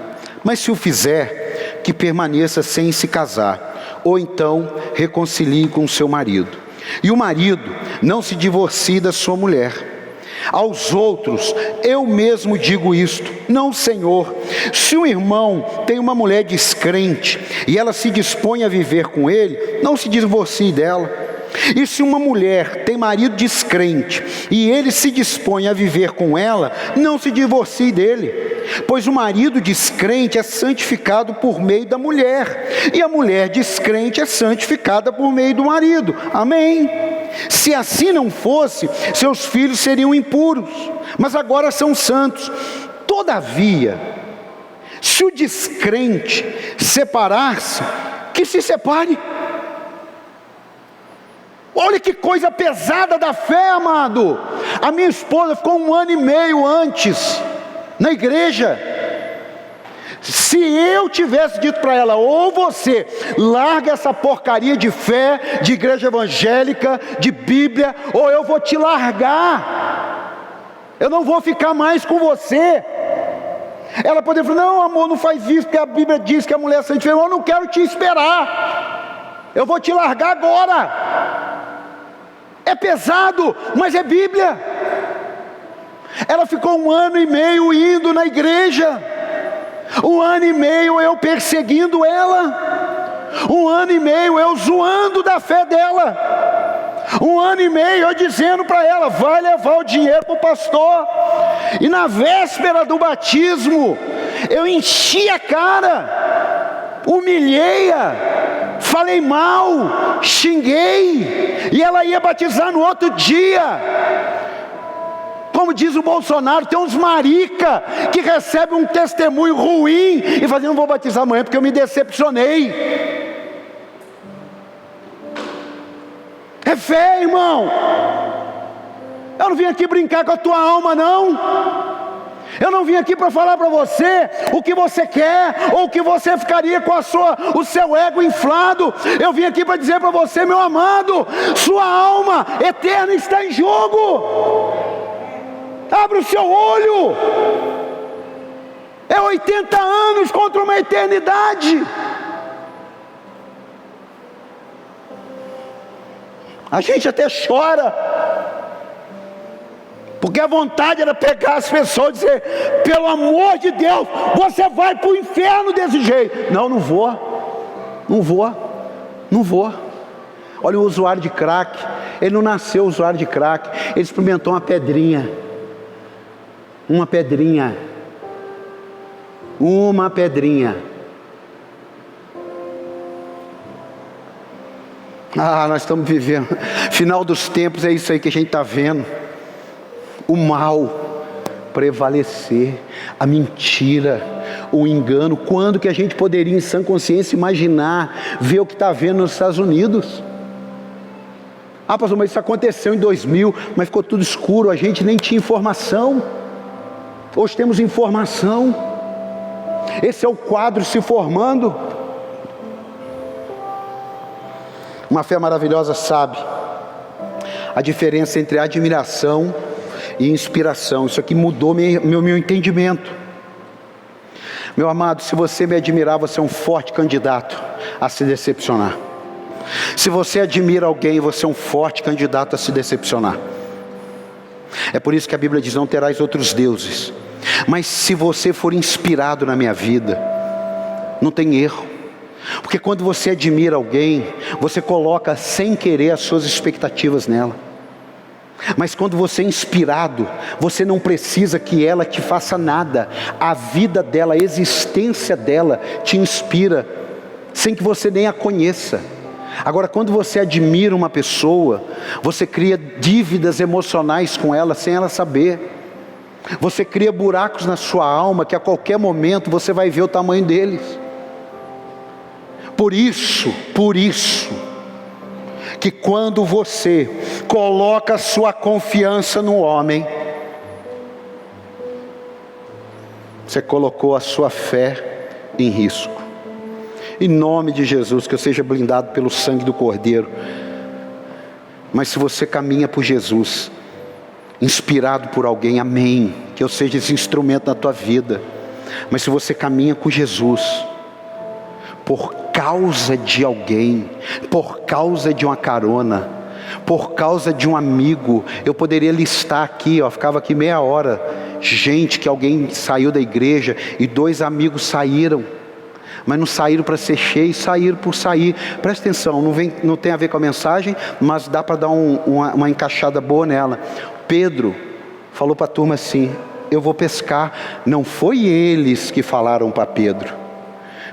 mas se o fizer, que permaneça sem se casar, ou então reconcilie com o seu marido. E o marido não se divorcie da sua mulher. Aos outros, eu mesmo digo isto, não o Senhor. Se um irmão tem uma mulher descrente, e ela se dispõe a viver com ele, não se divorcie dela. E se uma mulher tem marido descrente, e ele se dispõe a viver com ela, não se divorcie dele. Pois o marido descrente é santificado por meio da mulher, e a mulher descrente é santificada por meio do marido. Amém? Se assim não fosse, seus filhos seriam impuros, mas agora são santos. Todavia, se o descrente separar-se, que se separe. Olha que coisa pesada da fé, amado. A minha esposa ficou 1 ano e meio antes na igreja. Se eu tivesse dito para ela, ou você larga essa porcaria de fé, de igreja evangélica, de Bíblia, ou eu vou te largar, eu não vou ficar mais com você. Ela poderia falar, não amor, não faz isso, porque a Bíblia diz que a mulher é santificada. Eu não quero te esperar, eu vou te largar agora. É pesado, mas é Bíblia. Ela ficou 1 ano e meio indo na igreja, 1 ano e meio eu perseguindo ela, 1 ano e meio eu zoando da fé dela, 1 ano e meio eu dizendo para ela, vai levar o dinheiro para o pastor. E na véspera do batismo, eu enchi a cara, humilhei-a, falei mal, xinguei, e ela ia batizar no outro dia. Como diz o Bolsonaro, tem uns marica que recebem um testemunho ruim e fazem, não vou batizar amanhã porque eu me decepcionei. É fé, irmão. Eu não vim aqui brincar com a tua alma, não. Eu não vim aqui para falar para você o que você quer, ou o que você ficaria com o seu ego inflado. Eu vim aqui para dizer para você, meu amado, sua alma eterna está em jogo. Abra o seu olho. É 80 anos contra uma eternidade. A gente até chora, porque a vontade era pegar as pessoas e dizer, pelo amor de Deus, você vai para o inferno desse jeito. Não, não vou. Olha o usuário de crack, Ele não nasceu usuário de crack, ele experimentou uma pedrinha. Uma pedrinha. Uma pedrinha. Nós estamos vivendo. Final dos tempos é isso aí que a gente está vendo. O mal prevalecer, a mentira, o engano. Quando que a gente poderia, em sã consciência, imaginar, ver o que está vendo nos Estados Unidos? Pastor, mas isso aconteceu em 2000, mas ficou tudo escuro, a gente nem tinha informação. Hoje temos informação. Esse é o quadro se formando. Uma fé maravilhosa sabe a diferença entre admiração e inspiração. Isso aqui mudou meu entendimento. Meu amado, se você me admirar, você é um forte candidato a se decepcionar. Se você admira alguém, você é um forte candidato a se decepcionar. É por isso que a Bíblia diz: não terás outros deuses. Mas se você for inspirado na minha vida, não tem erro. Porque quando você admira alguém, você coloca sem querer as suas expectativas nela. Mas quando você é inspirado, você não precisa que ela te faça nada. A vida dela, a existência dela te inspira, sem que você nem a conheça. Agora, quando você admira uma pessoa, você cria dívidas emocionais com ela sem ela saber. Você cria buracos na sua alma que a qualquer momento você vai ver o tamanho deles. Por isso, que quando você coloca a sua confiança no homem, você colocou a sua fé em risco. Em nome de Jesus, que eu seja blindado pelo sangue do Cordeiro. Mas se você caminha por Jesus, inspirado por alguém, amém, que eu seja esse instrumento na tua vida. Mas se você caminha com Jesus, por causa de alguém, por causa de uma carona, por causa de um amigo, eu poderia listar aqui, ficava aqui meia hora, gente que alguém saiu da igreja e 2 amigos saíram, mas não saíram para ser cheio, saíram por sair. Presta atenção, não tem a ver com a mensagem, mas dá para dar uma encaixada boa nela. Pedro falou para a turma assim: eu vou pescar. Não foi eles que falaram para Pedro,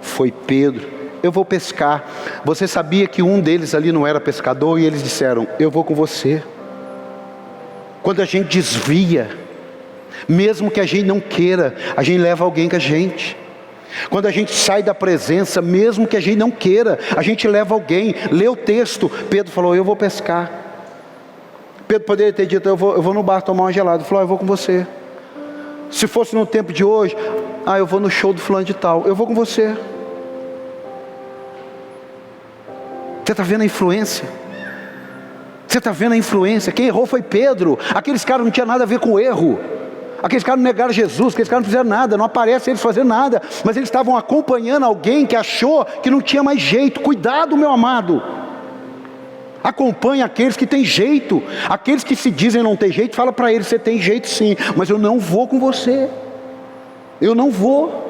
foi Pedro: eu vou pescar. Você sabia que um deles ali não era pescador? E eles disseram: eu vou com você. Quando a gente desvia, mesmo que a gente não queira, a gente leva alguém com a gente. Quando a gente sai da presença, mesmo que a gente não queira, a gente leva alguém. Lê o texto. Pedro falou: eu vou pescar. Pedro poderia ter dito: eu vou no bar tomar uma gelada. Ele falou: eu vou com você. Se fosse no tempo de hoje: eu vou no show do fulano de tal. Eu vou com você. Você está vendo a influência? Você está vendo a influência? Quem errou foi Pedro. Aqueles caras não tinham nada a ver com o erro. Aqueles caras não negaram Jesus, aqueles caras não fizeram nada, não aparece eles fazendo nada, mas eles estavam acompanhando alguém que achou que não tinha mais jeito. Cuidado, meu amado. Acompanhe aqueles que têm jeito. Aqueles que se dizem não ter jeito, fala para eles: você tem jeito sim, mas eu não vou com você. Eu não vou.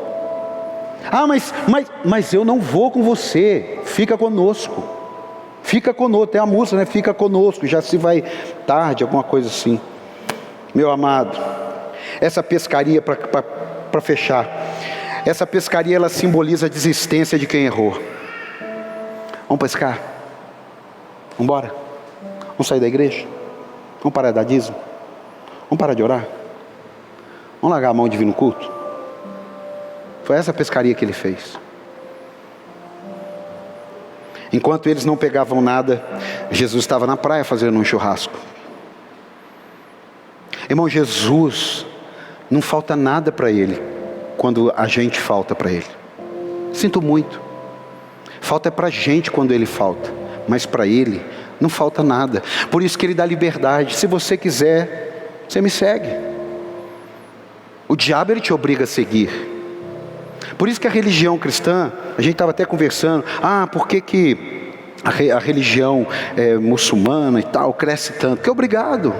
Mas eu não vou com você. Fica conosco. Fica conosco. Tem a música, né? Fica conosco. Já se vai tarde, alguma coisa assim. Meu amado, essa pescaria, para fechar, essa pescaria ela simboliza a desistência de quem errou. Vamos pescar? Vamos embora? Vamos sair da igreja? Vamos parar de dar dízimo? Vamos parar de orar? Vamos largar a mão de vir no culto? Foi essa pescaria que ele fez. Enquanto eles não pegavam nada, Jesus estava na praia fazendo um churrasco. Irmão, Jesus não falta nada para Ele quando a gente falta para Ele. Sinto muito. Falta é para a gente quando Ele falta, mas para Ele não falta nada. Por isso que Ele dá liberdade. Se você quiser, você me segue. O diabo ele te obriga a seguir. Por isso que a religião cristã, a gente estava até conversando, por que a religião muçulmana e tal cresce tanto? Porque é obrigado.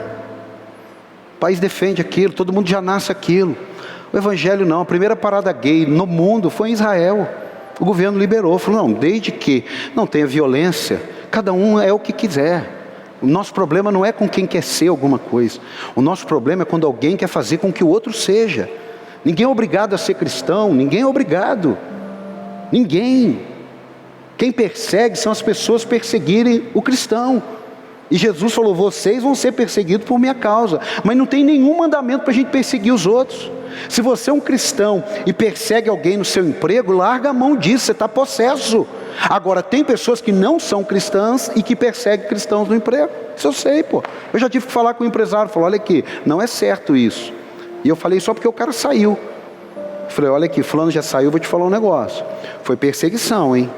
O país defende aquilo, todo mundo já nasce aquilo. O evangelho não. A primeira parada gay no mundo foi em Israel. O governo liberou, falou: não, desde que não tenha violência, cada um é o que quiser. O nosso problema não é com quem quer ser alguma coisa. O nosso problema é quando alguém quer fazer com que o outro seja. Ninguém é obrigado a ser cristão, ninguém é obrigado. Ninguém. Quem persegue são as pessoas perseguirem o cristão. E Jesus falou, vocês vão ser perseguidos por minha causa. Mas não tem nenhum mandamento para a gente perseguir os outros. Se você é um cristão e persegue alguém no seu emprego, larga a mão disso, você está possesso. Agora, tem pessoas que não são cristãs e que perseguem cristãos no emprego. Isso eu sei, pô. Eu já tive que falar com o empresário, falou, olha aqui, não é certo isso. E eu falei só porque o cara saiu. Eu falei, olha aqui, fulano já saiu, vou te falar um negócio. Foi perseguição, hein?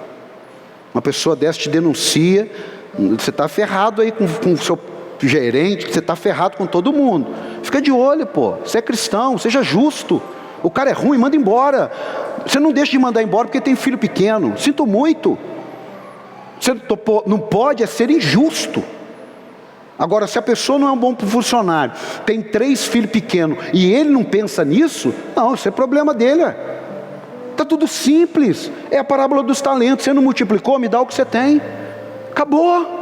Uma pessoa dessa te denuncia, você está ferrado aí com o seu gerente, você está ferrado com todo mundo. Fica de olho, pô. Você é cristão, seja justo. O cara é ruim, manda embora. Você não deixa de mandar embora porque tem filho pequeno. Sinto muito. Você não pode ser injusto. Agora, se a pessoa não é um bom funcionário, tem 3 filhos pequenos e ele não pensa nisso, não, isso é problema dele. Está tudo simples. É a parábola dos talentos. Você não multiplicou, me dá o que você tem. Acabou.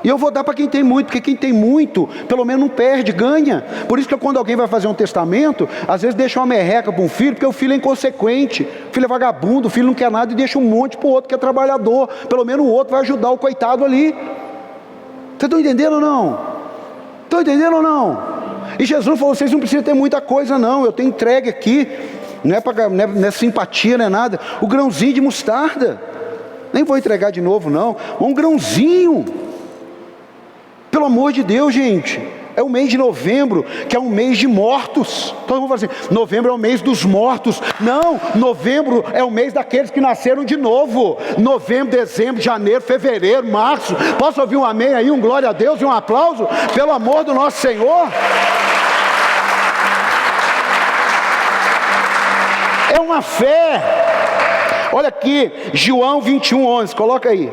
E eu vou dar para quem tem muito, porque quem tem muito, pelo menos não perde, ganha. Por isso que quando alguém vai fazer um testamento, às vezes deixa uma merreca para um filho, porque o filho é inconsequente, o filho é vagabundo, o filho não quer nada e deixa um monte para o outro que é trabalhador. Pelo menos o outro vai ajudar o coitado ali. Vocês estão entendendo ou não? Estão entendendo ou não? E Jesus falou, vocês não precisam ter muita coisa não, eu tenho entregue aqui, não é simpatia, não é nada, o grãozinho de mostarda. Nem vou entregar de novo não, um grãozinho. Pelo amor de Deus, gente, é o mês de novembro, que é um mês de mortos. Todo mundo fala assim, novembro é o mês dos mortos. Não, novembro é o mês daqueles que nasceram de novo. Novembro, dezembro, janeiro, fevereiro, março. Posso ouvir um amém aí, um glória a Deus e um aplauso? Pelo amor do nosso Senhor. É uma fé. Olha aqui, João 21:11, coloca aí.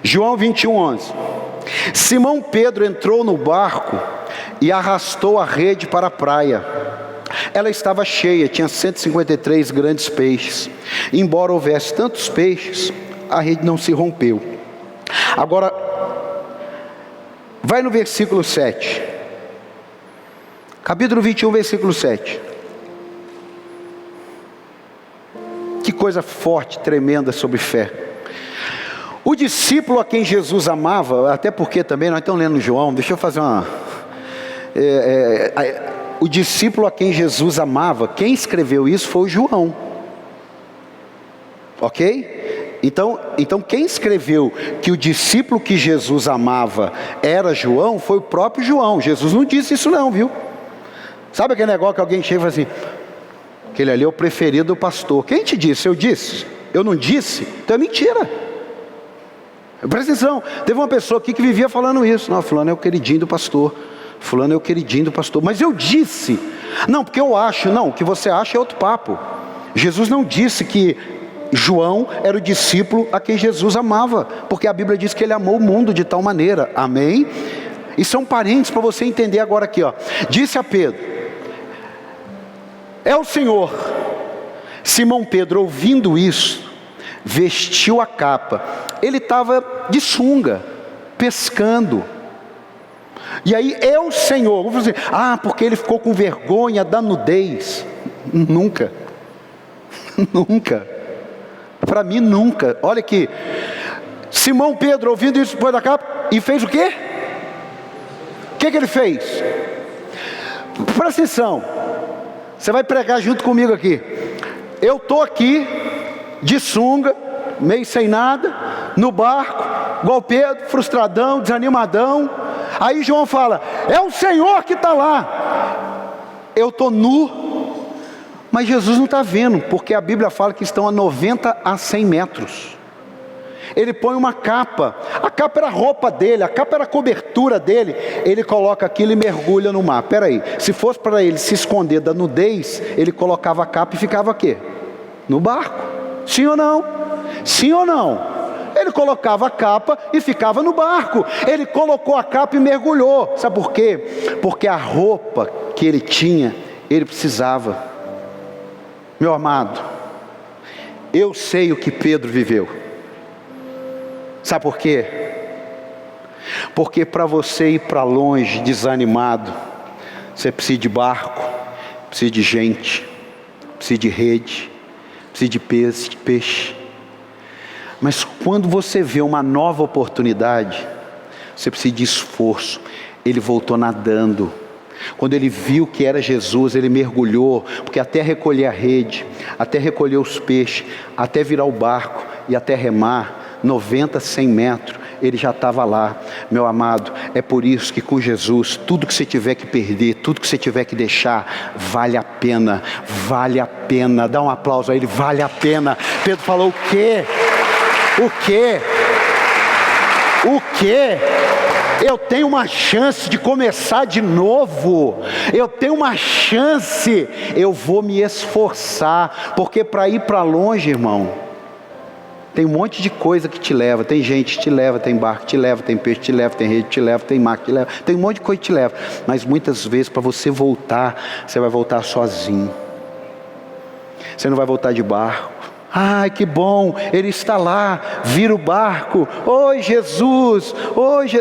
João 21:11. Simão Pedro entrou no barco e arrastou a rede para a praia. Ela estava cheia, tinha 153 grandes peixes. Embora houvesse tantos peixes, a rede não se rompeu. Agora, vai no versículo 7. Capítulo 21, versículo 7. Que coisa forte, tremenda sobre fé. O discípulo a quem Jesus amava, até porque também nós estamos lendo João, deixa eu fazer uma... o discípulo a quem Jesus amava, quem escreveu isso foi o João. Ok? Então quem escreveu que o discípulo que Jesus amava era João, foi o próprio João. Jesus não disse isso não, viu? Sabe aquele negócio que alguém chega e fala assim, aquele ali é o preferido do pastor. Quem te disse? Eu disse? Eu não disse? Então é mentira. Presta atenção, teve uma pessoa aqui que vivia falando isso. Não, fulano é o queridinho do pastor. Fulano é o queridinho do pastor. Mas eu disse. Não, porque eu acho. Não, o que você acha é outro papo. Jesus não disse que João era o discípulo a quem Jesus amava, porque a Bíblia diz que ele amou o mundo de tal maneira. Amém? E são parentes para você entender agora aqui, ó. Disse a Pedro, é o Senhor. Simão Pedro, ouvindo isso, vestiu a capa. Ele estava de sunga, pescando. E aí, é o Senhor. Vou dizer, porque ele ficou com vergonha da nudez. Nunca. Nunca. Para mim, nunca. Olha aqui. Simão Pedro, ouvindo isso, pôs da capa e fez o quê? O que ele fez? Presta atenção. Você vai pregar junto comigo aqui. Eu estou aqui, de sunga, meio sem nada, no barco, igual Pedro, frustradão, desanimadão. Aí João fala, é o Senhor que está lá. Eu estou nu, mas Jesus não está vendo, porque a Bíblia fala que estão a 90 a 100 metros. Ele põe uma capa, a capa era a roupa dele, a capa era a cobertura dele. Ele coloca aquilo e mergulha no mar. Peraí, se fosse para ele se esconder da nudez, ele colocava a capa e ficava aqui, no barco. Sim ou não? Sim ou não? Ele colocava a capa e ficava no barco. Ele colocou a capa e mergulhou. Sabe por quê? Porque a roupa que ele tinha, ele precisava. Meu amado, eu sei o que Pedro viveu. Sabe por quê? Porque para você ir para longe desanimado, você precisa de barco, precisa de gente, precisa de rede, precisa de peixe. Mas quando você vê uma nova oportunidade, você precisa de esforço. Ele voltou nadando. Quando ele viu que era Jesus, ele mergulhou, porque até recolher a rede, até recolher os peixes, até virar o barco e até remar 90, 100 metros, ele já estava lá. Meu amado, é por isso que com Jesus, tudo que você tiver que perder, tudo que você tiver que deixar, vale a pena, vale a pena. Dá um aplauso a ele, vale a pena. Pedro falou: o quê? O quê? O quê? Eu tenho uma chance de começar de novo. Eu tenho uma chance. Eu vou me esforçar. Porque para ir para longe, irmão, tem um monte de coisa que te leva. Tem gente que te leva, tem barco que te leva, tem peixe que te leva, tem rede que te leva, tem mar que te leva. Tem um monte de coisa que te leva. Mas muitas vezes para você voltar, você vai voltar sozinho. Você não vai voltar de barco. Ai, que bom, ele está lá, vira o barco, oi Jesus,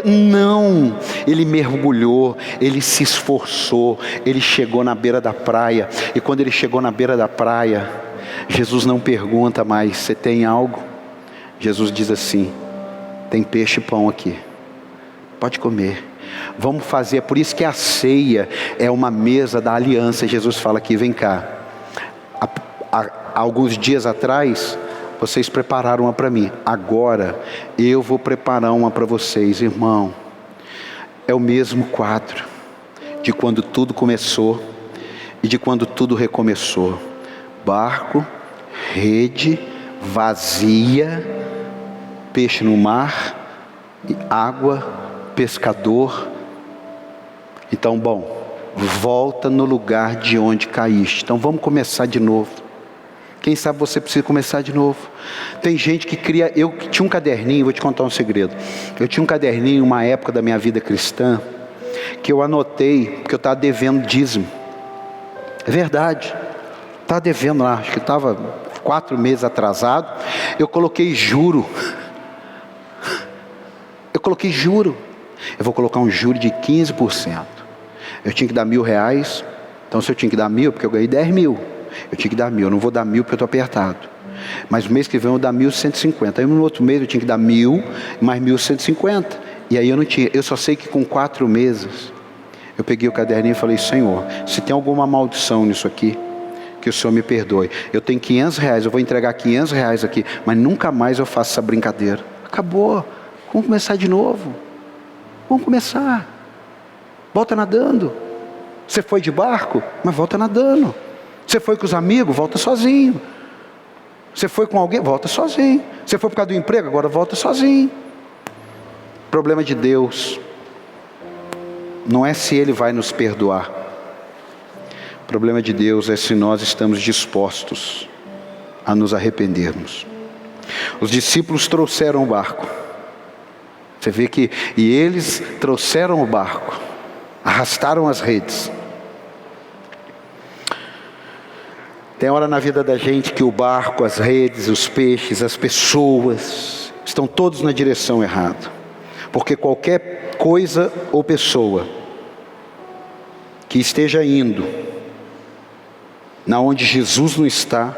não, ele mergulhou, ele se esforçou, ele chegou na beira da praia, e quando ele chegou na beira da praia, Jesus não pergunta mais: você tem algo? Jesus diz assim: tem peixe e pão aqui, pode comer, vamos fazer. É por isso que a ceia é uma mesa da aliança. Jesus fala aqui: vem cá, alguns dias atrás, vocês prepararam uma para mim. Agora, eu vou preparar uma para vocês, irmão. É o mesmo quadro de quando tudo começou e de quando tudo recomeçou. Barco, rede, vazia, peixe no mar, água, pescador. Então, bom, volta no lugar de onde caíste. Então, vamos começar de novo. Quem sabe você precisa começar de novo. Tem gente que cria... Eu tinha um caderninho, vou te contar um segredo. Eu tinha um caderninho, uma época da minha vida cristã, que eu anotei, porque eu estava devendo dízimo. É verdade. Estava devendo lá, acho que estava 4 meses atrasado. Eu coloquei juro. Eu vou colocar um juro de 15%. Eu tinha que dar R$1.000. Então se eu tinha que dar 1.000, porque eu ganhei 10 mil. Eu tinha que dar 1.000, eu não vou dar 1.000 porque eu estou apertado. Mas no mês que vem eu vou dar 1.150. Aí no outro mês eu tinha que dar 1.000 mais 1.150. E aí eu não tinha. Eu só sei que com 4 meses eu peguei o caderninho e falei: Senhor, se tem alguma maldição nisso aqui, que o Senhor me perdoe. Eu tenho R$500, eu vou entregar R$500 aqui, mas nunca mais eu faço essa brincadeira. Acabou. Vamos começar de novo. Vamos começar. Volta nadando. Você foi de barco, mas volta nadando. Você foi com os amigos, volta sozinho. Você foi com alguém, volta sozinho. Você foi por causa do emprego, agora volta sozinho. O problema de Deus não é se Ele vai nos perdoar. O problema de Deus é se nós estamos dispostos a nos arrependermos. Os discípulos trouxeram o barco. Você vê que, e eles trouxeram o barco, arrastaram as redes. Tem hora na vida da gente que o barco, as redes, os peixes, as pessoas estão todos na direção errada. Porque qualquer coisa ou pessoa que esteja indo na onde Jesus não está,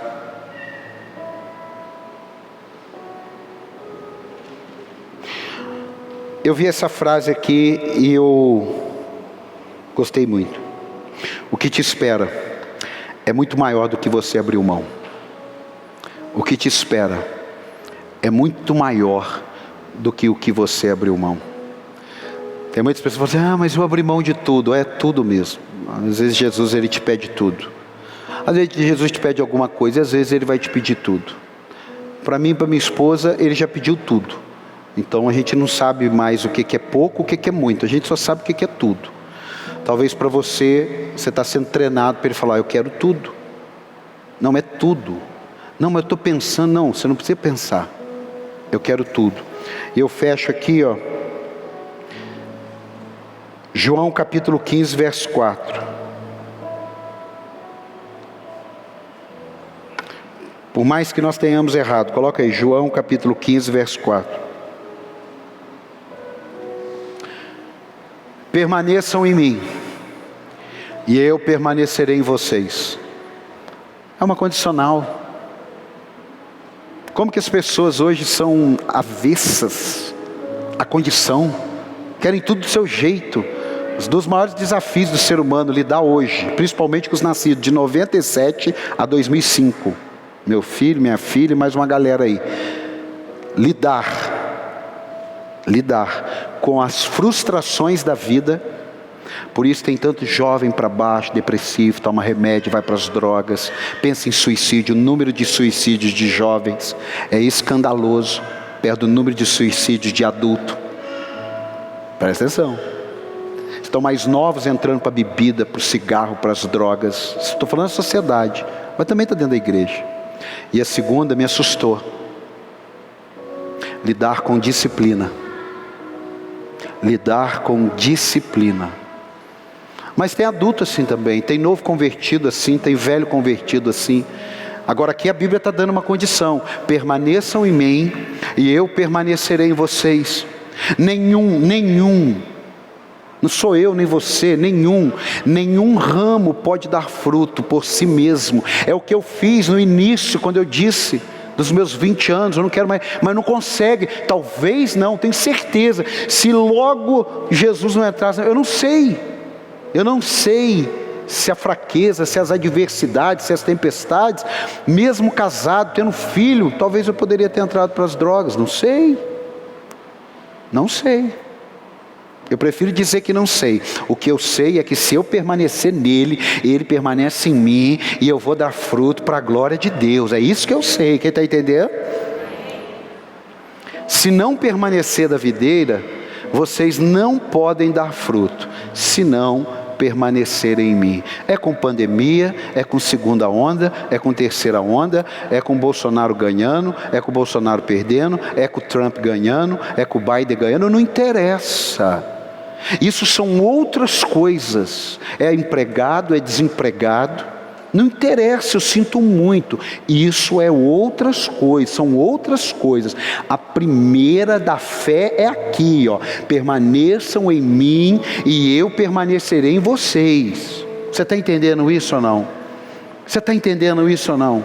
eu vi essa frase aqui e eu gostei muito. O que te espera é muito maior do que você abriu mão. O que te espera é muito maior do que o que você abriu mão. Tem muitas pessoas que falam assim: mas eu abri mão de tudo. É tudo mesmo. Às vezes Jesus ele te pede tudo. Às vezes Jesus te pede alguma coisa e às vezes Ele vai te pedir tudo. Para mim e para minha esposa, Ele já pediu tudo. Então a gente não sabe mais o que é pouco, o que é muito. A gente só sabe o que é tudo. Talvez para você está sendo treinado para Ele falar: eu quero tudo. Não é tudo. Não, mas eu estou pensando. Não, você não precisa pensar. Eu quero tudo. E eu fecho aqui, ó. João capítulo 15, verso 4. Por mais que nós tenhamos errado, coloca aí, João capítulo 15, verso 4. permaneçam em mim, e eu permanecerei em vocês. É uma condicional. Como que as pessoas hoje são avessas à condição, querem tudo do seu jeito. Os dos maiores desafios do ser humano lidar hoje, principalmente com os nascidos de 97 a 2005, meu filho, minha filha e mais uma galera aí, lidar com as frustrações da vida. Por isso tem tanto jovem para baixo, depressivo, toma remédio, vai para as drogas, pensa em suicídio. O número de suicídios de jovens é escandaloso, perto do número de suicídios de adulto. Presta atenção. Estão mais novos entrando para a bebida, para o cigarro, para as drogas. Estou falando da sociedade, mas também está dentro da igreja. E a segunda me assustou. Lidar com disciplina. Lidar com disciplina. Mas tem adulto assim também, tem novo convertido assim, tem velho convertido assim. Agora aqui a Bíblia está dando uma condição: permaneçam em mim e eu permanecerei em vocês. Nenhum, não sou eu nem você, nenhum ramo pode dar fruto por si mesmo. É o que eu fiz no início, quando eu disse dos meus 20 anos, eu não quero mais, mas não consegue. Talvez não, tenho certeza. Se logo Jesus não entrasse, eu não sei se a fraqueza, se as adversidades, se as tempestades, mesmo casado, tendo filho, talvez eu poderia ter entrado para as drogas. Não sei. Eu prefiro dizer que não sei. O que eu sei é que se eu permanecer nele, ele permanece em mim, e eu vou dar fruto para a glória de Deus. É isso que eu sei. Quem está entendendo? Se não permanecer da videira, vocês não podem dar fruto, se não permanecerem em mim. É com pandemia, é com segunda onda, é com terceira onda, é com Bolsonaro ganhando, é com Bolsonaro perdendo, é com Trump ganhando, é com Biden ganhando, não interessa. Isso são outras coisas. É empregado, é desempregado, não interessa, eu sinto muito. Isso é outras coisas, são outras coisas. A primeira da fé é aqui, ó: permaneçam em mim e eu permanecerei em vocês. Você está entendendo isso ou não? Você está entendendo isso ou não?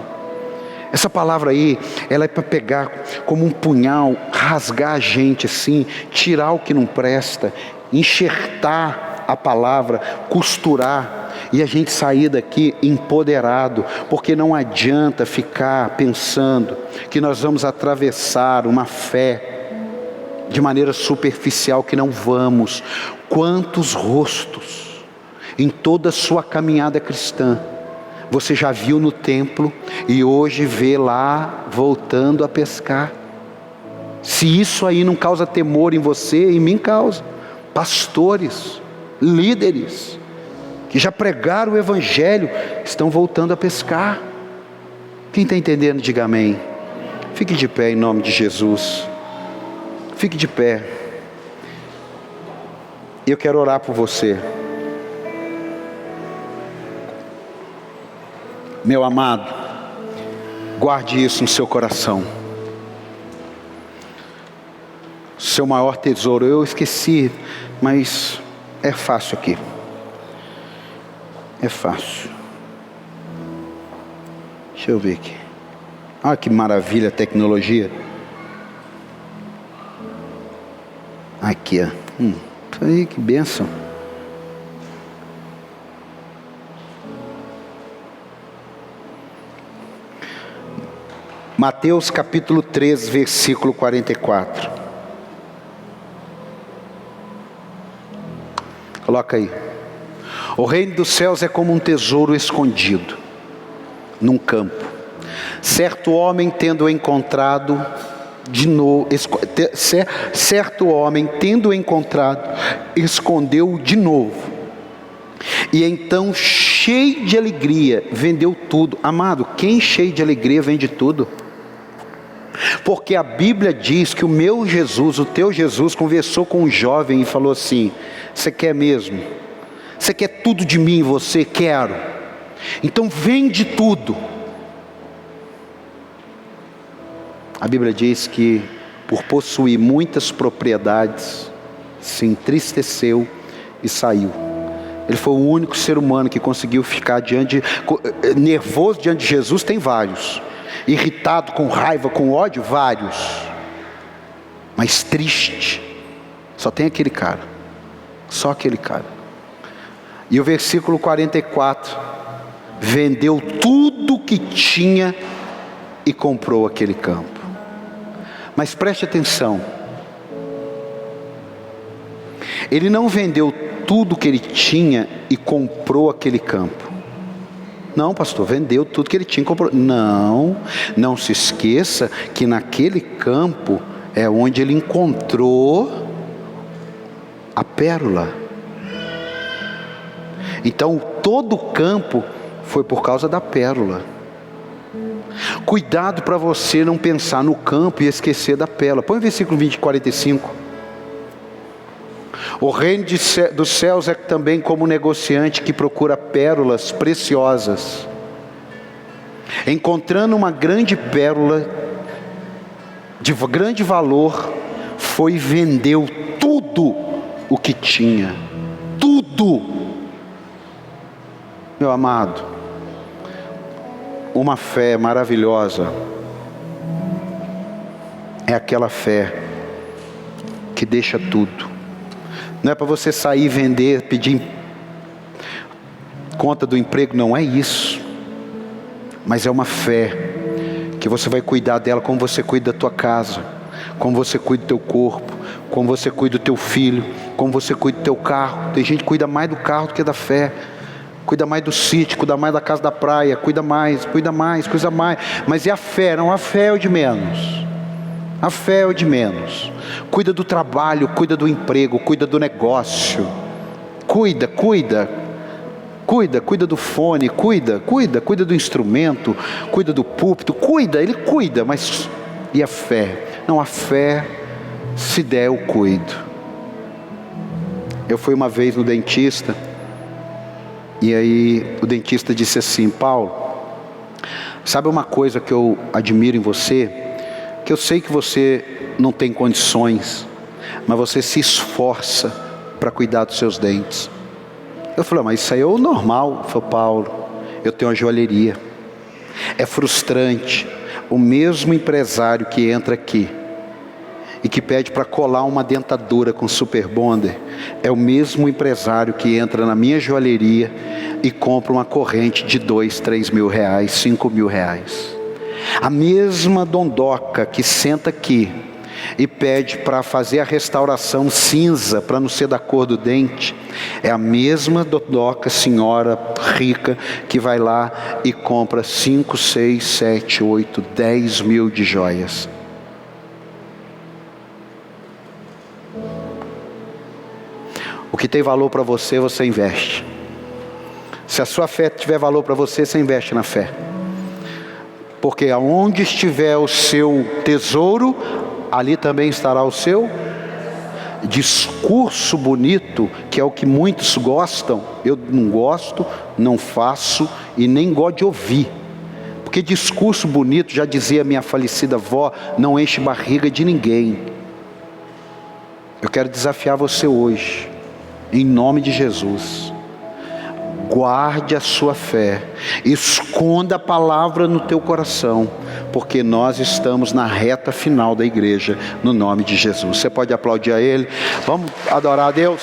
Essa palavra aí, ela é para pegar como um punhal, rasgar a gente assim, tirar o que não presta, enxertar a palavra, costurar, e a gente sair daqui empoderado, porque não adianta ficar pensando que nós vamos atravessar uma fé de maneira superficial, que não vamos. Quantos rostos em toda a sua caminhada cristã você já viu no templo e hoje vê lá voltando a pescar? Se isso aí não causa temor em você, em mim causa. Pastores, líderes que já pregaram o evangelho, estão voltando a pescar. Quem está entendendo, diga amém. Fique de pé em nome de Jesus. Fique de pé. Eu quero orar por você. Meu amado, guarde isso no seu coração. Seu maior tesouro, eu esqueci, mas é fácil aqui. É fácil. Deixa eu ver aqui. Olha que maravilha a tecnologia. Aqui, ó. Isso aí, que bênção. Mateus capítulo 3, versículo 44. Coloca aí. O reino dos céus é como um tesouro escondido num campo. Certo homem tendo encontrado escondeu-o de novo. E então, cheio de alegria, vendeu tudo. Amado, quem cheio de alegria vende tudo? Porque a Bíblia diz que o meu Jesus, o teu Jesus, conversou com um jovem e falou assim: você quer mesmo? Você quer tudo de mim? Você? Quero. Então vende tudo. A Bíblia diz que por possuir muitas propriedades, se entristeceu e saiu. Ele foi o único ser humano que conseguiu ficar nervoso diante de Jesus. Tem vários. Irritado, com raiva, com ódio, vários. Mas triste, só tem aquele cara. Só aquele cara. E o versículo 44: vendeu tudo que tinha e comprou aquele campo. Mas preste atenção, ele não vendeu tudo que ele tinha e comprou aquele campo. Não, pastor, vendeu tudo que ele tinha e comprou. Não se esqueça que naquele campo é onde ele encontrou a pérola. Então todo o campo foi por causa da pérola. Cuidado para você não pensar no campo e esquecer da pérola. Põe o versículo 45. O reino dos céus é também como um negociante que procura pérolas preciosas. Encontrando uma grande pérola de grande valor, foi e vendeu tudo o que tinha. Tudo. Meu amado, uma fé maravilhosa é aquela fé que deixa tudo. Não é para você sair, vender, pedir conta do emprego, não é isso. Mas é uma fé que você vai cuidar dela como você cuida da tua casa, como você cuida do teu corpo, como você cuida do teu filho, como você cuida do teu carro. Tem gente que cuida mais do carro do que da fé. Cuida mais do sítio, cuida mais da casa da praia, cuida mais. Mas e a fé? Não, a fé é o de menos. A fé é o de menos. Cuida do trabalho, cuida do emprego, cuida do negócio. Cuida do fone, cuida do instrumento, cuida do púlpito, ele cuida, mas e a fé? Não, a fé, se der eu cuido. Eu fui uma vez no dentista, e aí o dentista disse assim: Paulo, sabe uma coisa que eu admiro em você? Que eu sei que você não tem condições, mas você se esforça para cuidar dos seus dentes. Eu falei: mas isso aí é o normal. Ele falou: Paulo, eu tenho uma joalheria. É frustrante o mesmo empresário que entra aqui e que pede para colar uma dentadura com super bonder, é o mesmo empresário que entra na minha joalheria e compra uma corrente de 2, 3 mil reais, 5 mil reais. A mesma dondoca que senta aqui e pede para fazer a restauração cinza, para não ser da cor do dente, é a mesma dondoca, senhora rica, que vai lá e compra 5, 6, 7, 8, 10 mil de joias. O que tem valor para você, você investe. Se a sua fé tiver valor para você, você investe na fé. Porque aonde estiver o seu tesouro, ali também estará o seu discurso bonito, que é o que muitos gostam. Eu não gosto, não faço e nem gosto de ouvir. Porque discurso bonito, já dizia minha falecida avó, não enche barriga de ninguém. Eu quero desafiar você hoje, em nome de Jesus. Guarde a sua fé, esconda a palavra no teu coração, porque nós estamos na reta final da igreja, no nome de Jesus. Você pode aplaudir a Ele? Vamos adorar a Deus?